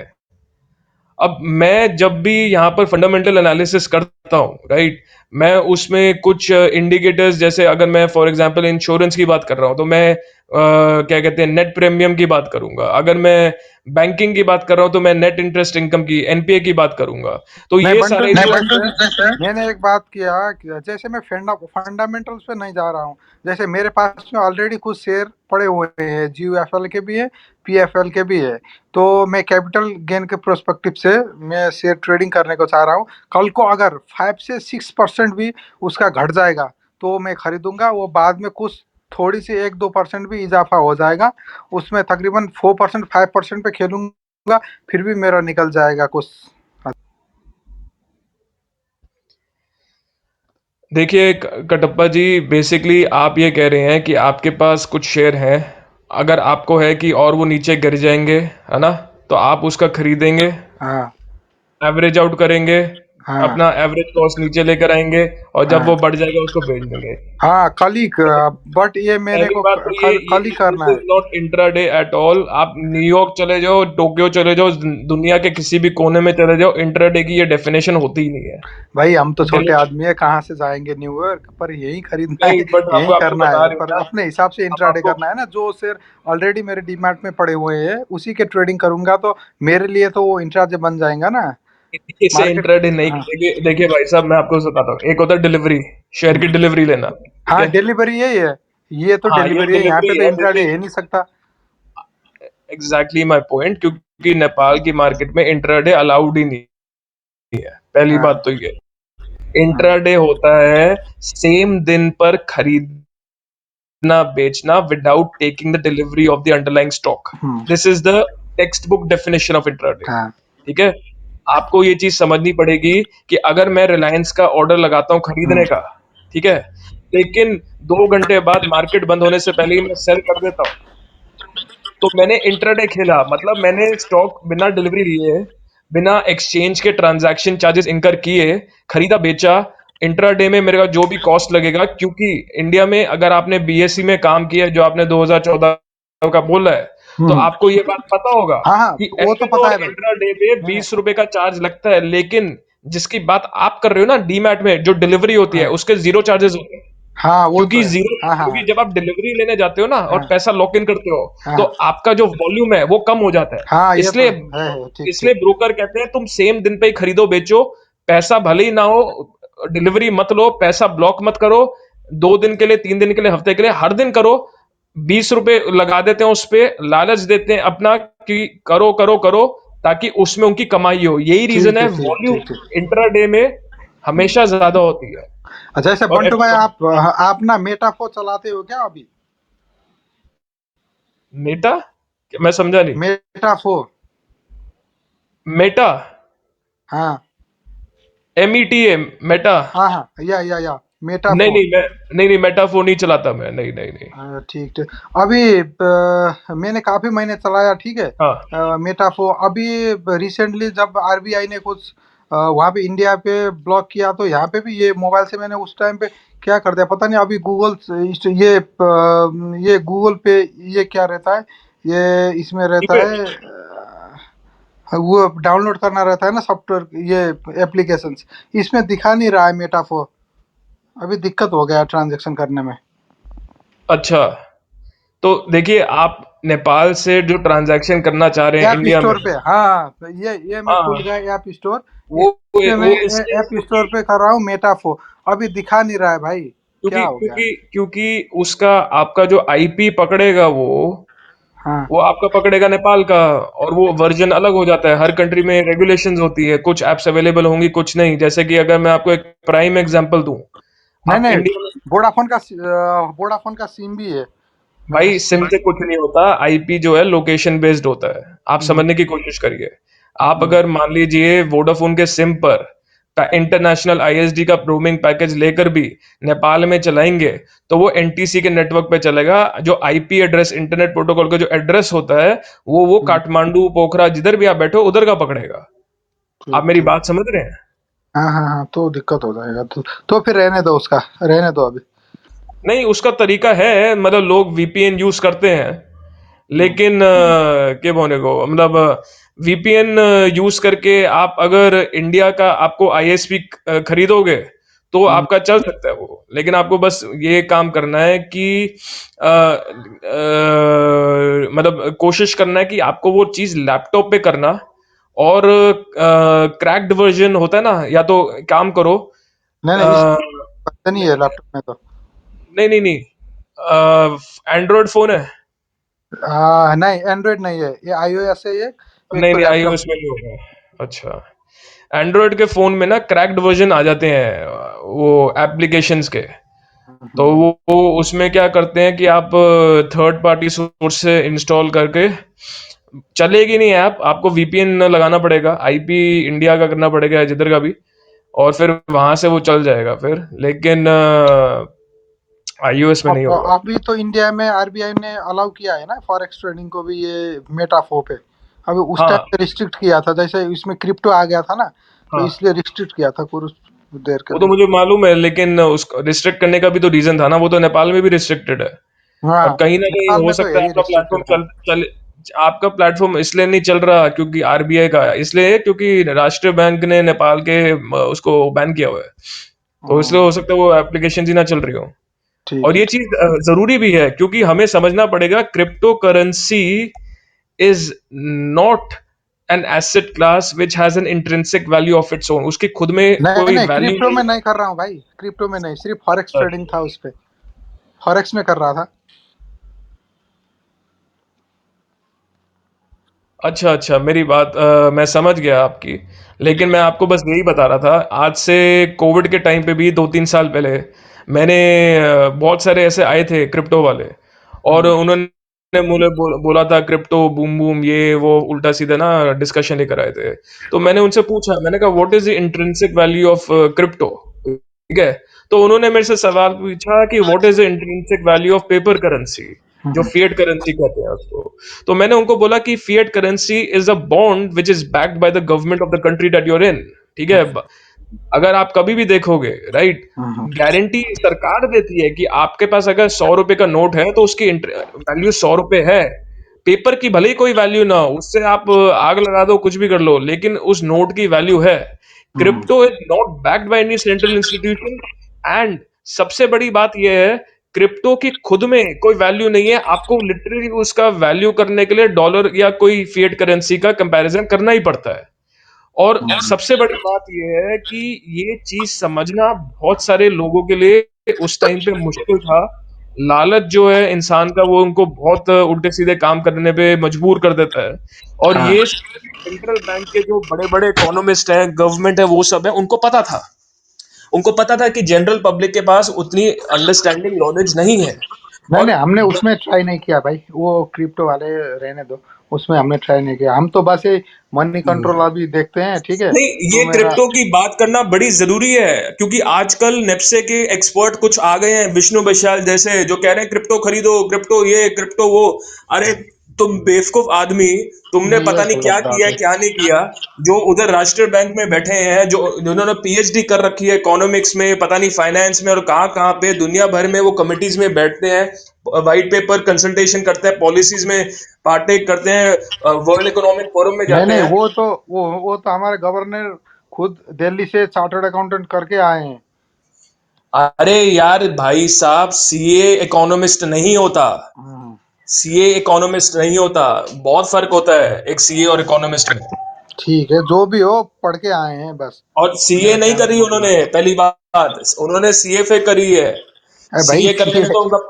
अब मैं जब भी यहाँ पर फंडामेंटल एनालिसिस करता हूँ, राइट, मैं उसमें कुछ इंडिकेटर्स, जैसे अगर मैं फॉर एग्जांपल इंश्योरेंस की बात कर रहा हूँ तो मैं क्या कहते हैं नेट प्रीमियम की बात करूंगा। अगर मैं बैंकिंग की बात कर रहा हूँ तो मैं नेट इंटरेस्ट इनकम की, एनपीए की बात करूंगा। तो नहीं ये बंडल सारे जो मैंने एक बात किया कि जैसे मैं फंडामेंटल्स पे नहीं जा रहा हूँ, जैसे मेरे पास में ऑलरेडी कुछ शेयर पड़े हुए हैं, GUFL के भी है, PFL के भी है, तो मैं कैपिटल गेन के प्रोस्पेक्टिव से मैं शेयर ट्रेडिंग करने को चाह रहा हूँ। कल को अगर 5 से 6% भी उसका घट जाएगा तो मैं खरीदूंगा, वो बाद में कुछ थोड़ी सी 1-2% भी इजाफा हो जाएगा, उसमें तकरीबन 4% 5% पे खेलूंगा, फिर भी मेरा निकल जाएगा कुछ। देखिए कटप्पा जी, बेसिकली आप ये कह रहे हैं कि आपके पास कुछ शेयर हैं, अगर आपको है कि और वो नीचे गिर जाएंगे, है ना, तो आप उसका खरीदेंगे, हाँ एवरेज आउट करेंगे, हाँ अपना एवरेज कॉस्ट नीचे लेकर आएंगे, और जब हाँ वो बढ़ जाएगा उसको बेच देंगे। हाँ कल ही, बट ये मेरे पहली को बात तो कल ही ये करना दिस है। Is not intraday at all. आप न्यूयॉर्क चले जाओ, टोक्यो चले जाओ, दुनिया के किसी भी कोने में चले जाओ, इंट्राडे की ये डेफिनेशन होती ही नहीं है। भाई हम तो छोटे Delivery- आदमी है, कहाँ से जाएंगे न्यूयॉर्क, पर यही खरीदना है, नहीं, बट यही आपको आपको करना बता है, रहे पर हो ना, अपने हिसाब से अब इंट्राडे आपको करना है ना। जो शेयर ऑलरेडी मेरे डीमैट में पड़े हुए हैं उसी के ट्रेडिंग करूंगा, तो मेरे लिए तो वो इंट्राडे बन जाएगा ना इसे मार्केट। इंट्राडे नहीं। हाँ देखिए देखिए भाई साहब, मैं आपको बताता हूँ, एक होता है डिलीवरी, शेयर की डिलीवरी लेना, ठीक हाँ है। डिलीवरी यही है, ये तो हाँ, ये डिलीवरी है, यहाँ पे डिलीवरी तो है। इंट्राडे देखिए, है नहीं सकता। एग्जैक्टली माय पॉइंट, क्योंकि नेपाल की मार्केट में इंट्राडे अलाउड ही नहीं है। पहली हाँ बात तो ये हाँ इंट्राडे होता है सेम दिन पर खरीदना बेचना without taking the delivery of the underlying stock. Hmm, this is the text book definition of intraday, हाँ ठीक है। आपको ये चीज समझनी पड़ेगी कि अगर मैं रिलायंस का ऑर्डर लगाता हूँ खरीदने हम्म, का, ठीक है, लेकिन 2 घंटे बाद मार्केट बंद होने से पहले ही मैं सेल कर देता हूँ, तो मैंने इंट्राडे खेला, मतलब मैंने स्टॉक बिना डिलीवरी लिए, बिना एक्सचेंज के ट्रांजैक्शन चार्जेस इनकर किए खरीदा बेचा। इंट्राडे में मेरे का जो भी कॉस्ट लगेगा, क्योंकि इंडिया में अगर आपने बीएसई में काम किया है, जो आपने 2014 का बोला है, तो हम्म, आपको ये बात पता होगा हाँ हाँ कि वो तो एफ पता और है भाई। इंट्राडे पे नहीं नहीं, 20 रुपए का चार्ज लगता है, लेकिन जिसकी बात आप कर रहे हो ना, डीमैट में जो डिलीवरी होती है हाँ उसके जीरो चार्जेस होते हैं। हाँ वो तो क्योंकि है। जीरो, हाँ हाँ क्योंकि जब आप डिलीवरी लेने जाते हो ना और हाँ पैसा लॉक इन करते हो, तो हाँ आपका जो वॉल्यूम है वो कम हो जाता है। हाँ ये तो इसलिए है, ठीक इसलिए ठीक। ब्रोकर कहते हैं तुम सेम दिन पे ही खरीदो बेचो, पैसा भले ही ना हो, डिलीवरी मत लो, पैसा ब्लॉक मत करो, 2 दिन के लिए, 3 दिन के लिए, हफ्ते के लिए, हर दिन करो। 20 रुपए लगा देते हैं उस पे, लालच देते हैं अपना कि करो करो करो, ताकि उसमें उनकी कमाई हो। यही रीजन ठीक है है, ठीक वॉल्यूम ठीक ठीक। इंट्राडे में हमेशा ज्यादा होती है। अच्छा ऐसे और बंटू भाई, आप ना मेटाफो चलाते हो क्या अभी? मेटा, मैं समझा नहीं। मेटाफो, मेटा, हाँ META, मेटा। हाँ हाँ या नहीं मेटाफो। नहीं, मैं नहीं नहीं, मेटाफोन नहीं चलाता मैं, नहीं नहीं नहीं। ठीक ठीक। अभी मैंने काफी महीने चलाया, ठीक है, हाँ, मेटाफो। अभी रिसेंटली जब RBI ने कुछ वहाँ पे इंडिया पे ब्लॉक किया, तो यहाँ पे भी ये मोबाइल से मैंने उस टाइम पे क्या कर दिया पता नहीं। अभी गूगल ये गूगल पे ये क्या रहता है, ये इसमें रहता कीपैड। है, वो डाउनलोड करना रहता है ना सॉफ्टवेयर, ये एप्लीकेशंस, इसमें दिखा नहीं रहा है मेटाफोर। अभी दिक्कत हो गया ट्रांजेक्शन करने में। अच्छा, तो देखिए आप नेपाल से जो ट्रांजैक्शन करना चाह रहे हैं ऐप इंडिया में, स्टोर पे, हाँ तो ये मैं खुल हाँ, गया ऐप स्टोर, वो इसमें मैं वो इसलिए ऐप स्टोर पे कर रहा हूँ मेटाफो। अभी दिखा नहीं रहा है भाई, क्या क्योंकि हो गया? क्योंकि क्योंकि उसका आपका जो आईपी पकड़ेगा, हाँ वो आपका पकड़ेगा नेपाल का, और वो वर्जन अलग हो जाता है। हर कंट्री में रेगुलेशंस होती है, कुछ एप्स अवेलेबल होंगी, कुछ नहीं। जैसे कि अगर मैं आपको एक प्राइम एग्जांपल दूं, नहीं आप नहीं, इंडिया में, वोडाफोन का सिम भी है। भाई सिम से कुछ नहीं होता। आईपी जो है लोकेशन बेस्ड होता है। आप हम्म, समझने की कोशिश करिए। आप हम्म, अगर मान लीजिए वोडाफोन के सिम पर इंटरनेशनल आईएसडी का रोमिंग पैकेज लेकर भी नेपाल में चलाएंगे तो वो एनटीसी के नेटवर्क पे चलेगा। जो आईपी एड्रेस, इंटरनेट प्रोटोकॉल का जो एड्रेस होता है, वो हम्म, काठमांडू, पोखरा, जिधर भी आप बैठो उधर का पकड़ेगा। ठीक आप मेरी ठीक। बात समझ रहे हैं? हाँ हाँ हाँ, तो दिक्कत हो जाएगा। तो फिर रहने दो उसका, रहने दो अभी। नहीं, उसका तरीका है, मतलब लोग वीपीएन यूज करते हैं, हम्म, लेकिन क्या बोलने को मतलब वीपीएन यूज करके आप अगर इंडिया का आपको आईएसपी खरीदोगे तो हम्म, आपका चल सकता है वो। लेकिन आपको बस ये काम करना है कि मतलब कोशिश करना है कि आपको वो चीज लैपटॉप पे करना। और क्रैक्ड वर्जन होता है ना, या तो काम करो। नहीं नहीं, इस अ, वर्जन ही है लैपटॉप में तो। नहीं नहीं नहीं, एंड्रॉयड फोन है। नहीं, एंड्रॉइड नहीं है ये, iOS है ये। एक नहीं तो नहीं, लैपटॉप। आईओएस में नहीं होगा। अच्छा, एंड्रॉयड के फोन में ना क्रैक्ड वर्जन आ जाते हैं वो एप्लीकेशंस के। तो वो उसमें क्या करते हैं कि आप थर्ड पार्टी सोर्स से इंस्टॉल करके चलेगी नहीं ऐप, आपको वीपीएन लगाना पड़ेगा, आईपी इंडिया का करना पड़ेगा जिधर का भी, और फिर वहां से वो चल जाएगा फिर। लेकिन आईओएस में नहीं अब होगा। अभी तो इंडिया में आरबीआई ने अलाउ किया है ना फॉरेक्स ट्रेडिंग को भी, ये मेटाफो पे। अभी उस टाइम हाँ पे रिस्ट्रिक्ट किया था, जैसे इसमें क्रिप्टो आ गया था ना, तो हाँ, इसलिए रिस्ट्रिक्ट किया था कुछ देर के वो तो लिए। मुझे मालूम है, लेकिन उसको रिस्ट्रिक्ट करने का भी तो रीजन था ना। वो तो नेपाल में भी रिस्ट्रिक्टेड है। हाँ, अब कहीं ना कहीं नेपाल हो में तो सकता है यही आपका प्लेटफॉर्म रिस्ट्रिक्टेड था। चल आपका प्लेटफॉर्म इसलिए नहीं चल रहा क्योंकि आरबीआई का है, इसलिए है क्योंकि राष्ट्रीय बैंक ने नेपाल के उसको बैन किया हुआ है। तो इसलिए हम्म, हो सकता है वो एप्लीकेशन ही ना चल रही हो। ठीक और है ये ठीक। चीज जरूरी भी है क्योंकि हमें समझना पड़ेगा crypto currency is not an asset class which has an intrinsic value of its own. उसकी खुद में नहीं कोई नहीं, वैल्यू क्रिप्टो नहीं में नहीं कर रहा हूँ भाई, क्रिप्टो में नहीं, सिर्फ फॉरेक्स है। ट्रेडिंग था उस पे, फॉरेक्स में कर रहा था। अच्छा अच्छा, मेरी बात मैं समझ गया आपकी। लेकिन मैं आपको बस यही बता रहा था, आज से कोविड के टाइम पे भी 2-3 साल पहले मैंने बहुत सारे ऐसे आए थे क्रिप्टो वाले, और हम्म, उन्होंने मुझे बोला था क्रिप्टो बूम बूम, ये वो उल्टा सीधा ना डिस्कशन लेकर आए थे। तो मैंने उनसे पूछा, मैंने कहा what is the intrinsic value of crypto, ठीक है? तो उन्होंने मेरे से सवाल पूछा कि what is the intrinsic value of paper currency, जो हम्म, फिएट करेंसी कहते हैं उसको। तो मैंने उनको बोला कि fiat currency is a bond which is backed by the government of the country that you're in, ठीक है? अगर आप कभी भी देखोगे, राइट, हम्म, गारंटी सरकार देती है कि आपके पास अगर 100 रुपए का नोट है तो उसकी वैल्यू 100 रुपए है। पेपर की भले ही कोई वैल्यू ना हो, उससे आप आग लगा दो, कुछ भी कर लो, लेकिन उस नोट की वैल्यू है। Hmm, crypto is not backed by any central institution. And सबसे बड़ी बात यह है, क्रिप्टो की खुद में कोई वैल्यू नहीं है। आपको लिटरली उसका वैल्यू करने के लिए डॉलर या कोई फिएट करेंसी का कंपैरिजन करना ही पड़ता है। और हम्म, सबसे बड़ी बात यह है कि ये चीज समझना बहुत सारे लोगों के लिए उस टाइम पे मुश्किल था। लालच जो है इंसान का, वो उनको बहुत उल्टे सीधे काम करने पे मजबूर कर देता है। और हाँ। ये सेंट्रल बैंक के जो बड़े बड़े इकोनॉमिस्ट हैं, गवर्नमेंट है, वो सब है, उनको पता था। उनको पता था कि जनरल पब्लिक के पास उतनी अंडरस्टैंडिंग नॉलेज नहीं है। नहीं नहीं, और हमने उसमें ट्राई नहीं किया भाई, वो क्रिप्टो वाले रहने दो, उसमें हमने ट्राई नहीं किया। हम तो बस ये मनी कंट्रोल अभी देखते हैं, ठीक है। नहीं, तो ये मेरा, क्रिप्टो की बात करना बड़ी जरूरी है क्योंकि आजकल नेप्से के एक्सपर्ट कुछ आ गए हैं, विष्णु बशाल जैसे, जो कह रहे हैं क्रिप्टो खरीदो, क्रिप्टो ये, क्रिप्टो वो। अरे तुम बेवकूफ आदमी, तुमने नहीं, ये पता नहीं क्या गलत बात किया है। क्या नहीं किया। जो उधर राष्ट्रीय बैंक में बैठे हैं, जो जिन्होंने पीएचडी कर रखी है इकोनॉमिक्स में, पता नहीं फाइनेंस में, और कहाँ कहाँ पे दुनिया भर में वो कमिटीज में बैठते हैं, वाइट पेपर कंसल्टेशन करते हैं, पॉलिसीज में पार्टेक करते हैं, वर्ल्ड इकोनॉमिक फोरम में नहीं जाते नहीं, हैं। वो तो हमारे गवर्नर खुद दिल्ली से चार्टर्ड अकाउंटेंट करके आए हैं। अरे यार भाई साहब, सीए इकोनॉमिस्ट नहीं होता। हम्म, सीए इकोनॉमिस्ट नहीं होता। बहुत फर्क होता है एक सीए और इकोनॉमिस्ट में। ठीक है, जो भी हो, पढ़ के आए हैं बस, और सीए मेरा नहीं कहने करी का मतलब। उन्होंने, पहली बात, उन्होंने सीएफए करी है। अरे भाई, सीए करने में सीए तो उनका। हाँ,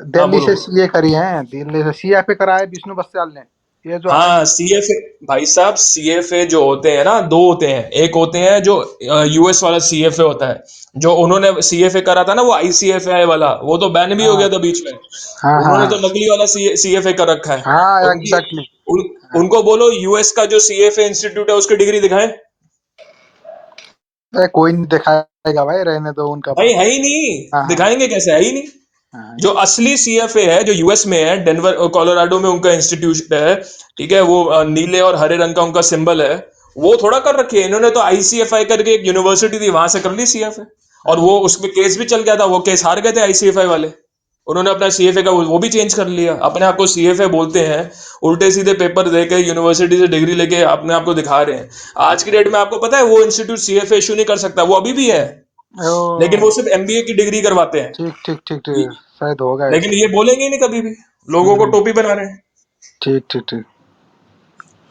दिल्ली बोलो से बोलो। सीए करी है, दिल्ली से सीएफए करा है विष्णु बस्याल ने। ये जो हाँ, सीएफए भाई साहब, सीएफए जो होते हैं ना, दो होते हैं। एक होते हैं जो यूएस वाला सीएफए होता है, जो उन्होंने सीएफए करा था ना, वो आईसीएफए वाला, वो तो बैन भी हो हाँ गया था बीच में। हाँ उन्होंने तो हाँ नकली वाला सीएफए कर रखा है। हाँ उनकी एग्जैक्टली। उनको बोलो यूएस का जो सीएफए इंस्टीट्यूट है उसकी डिग्री दिखाएं। कोई नहीं दिखाएगा भाई, रहने दो उनका भाई बात। है ही नहीं, हाँ हाँ दिखाएंगे कैसे, है ही नहीं। हाँ जो असली सीएफए है, जो यूएस में है, डेनवर कोलोराडो में उनका इंस्टीट्यूट है, ठीक है, वो नीले और हरे रंग का उनका सिंबल है। वो थोड़ा कर रखे है इन्होंने, तो आईसीएफआई करके एक यूनिवर्सिटी थी, वहां से कर ली सीएफए। और वो उसमें केस भी चल गया था, वो केस हार गए थे आईसीएफआई वाले। उन्होंने अपना सीएफए का वो भी चेंज कर लिया, अपने आप को सीएफए बोलते हैं। उल्टे सीधे पेपर देके यूनिवर्सिटी से डिग्री लेके अपने आप को दिखा रहे हैं। आज की डेट में आपको पता है वो इंस्टीट्यूट सीएफए इशू नहीं कर सकता, वो अभी भी है, लेकिन वो ओ सिर्फ एमबीए की डिग्री करवाते हैं। ठीक ठीक ठीक ठीक, शायद होगा लेकिन ऐसे। ये बोलेंगे ही नहीं कभी भी, लोगों को टोपी बना रहे हैं। ठीक ठीक ठीक।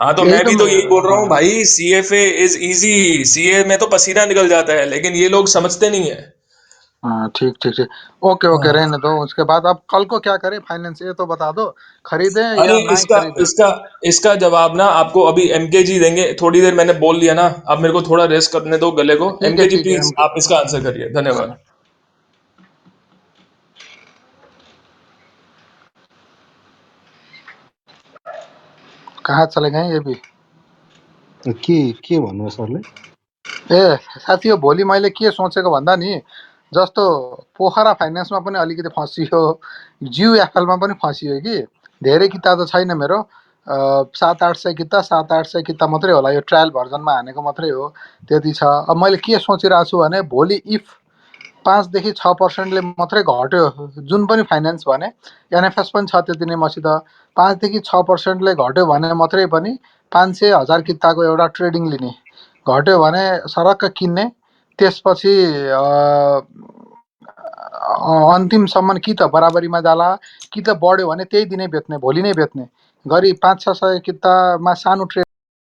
हाँ, तो यही मैं तो भी तो यही बोल रहा हूँ हाँ भाई, सीएफए इज इजी, सीए में तो पसीना निकल जाता है, लेकिन ये लोग समझते नहीं है। हाँ ठीक ठीक ठीक। ओके ओके, हाँ। रहने दो। उसके बाद अब कल को क्या करें फाइनेंस, ये तो बता दो। खरीदें अरे या ना ही इसका खरीदें? इसका इसका जवाब ना आपको अभी एमकेजी देंगे, थोड़ी देर मैंने बोल लिया ना, अब मेरे को थोड़ा रेस्ट करने दो गले को। एमकेजी ठीक है प्लीज हम। आप इसका आंसर करिए, धन्यवाद। कहाँ चले गए ये भी? के भन्नु सरले? ए साथी हो, भोलि मैले के सोचेको भन्दा नि, जस्तो पोखरा फाइनेन्समा पनि अलिकति फसियो, जिउ एफएलमा पनि फसियो कि। धेरै किता त छैन मेरो, 700-800 किता, 700-800 किता मात्रै होला, यो ट्रायल भर्जनमा हानेको मात्रै हो, त्यति छ। अब मैले के सोचिरहेको छु भने, भोलि इफ 5 देखि 6% ले मात्रै घट्यो, जुन पनि फाइनेन्स भने, एनएफएस पनि छ त्यति नै मसित, 5 देखि 6% ले घट्यो भने मात्रै पनि 500,000 किताको एउटा ट्रेडिङ लिने, घट्यो भने सरक्क किन्ने, त्यसपछि अन्तिमसम्म कि त बराबरीमा जाला, कि त बढ्यो भने त्यही दिनै बेच्ने, भोलि नै बेच्ने गरी 5-6 सय कितामा सानो ट्रेड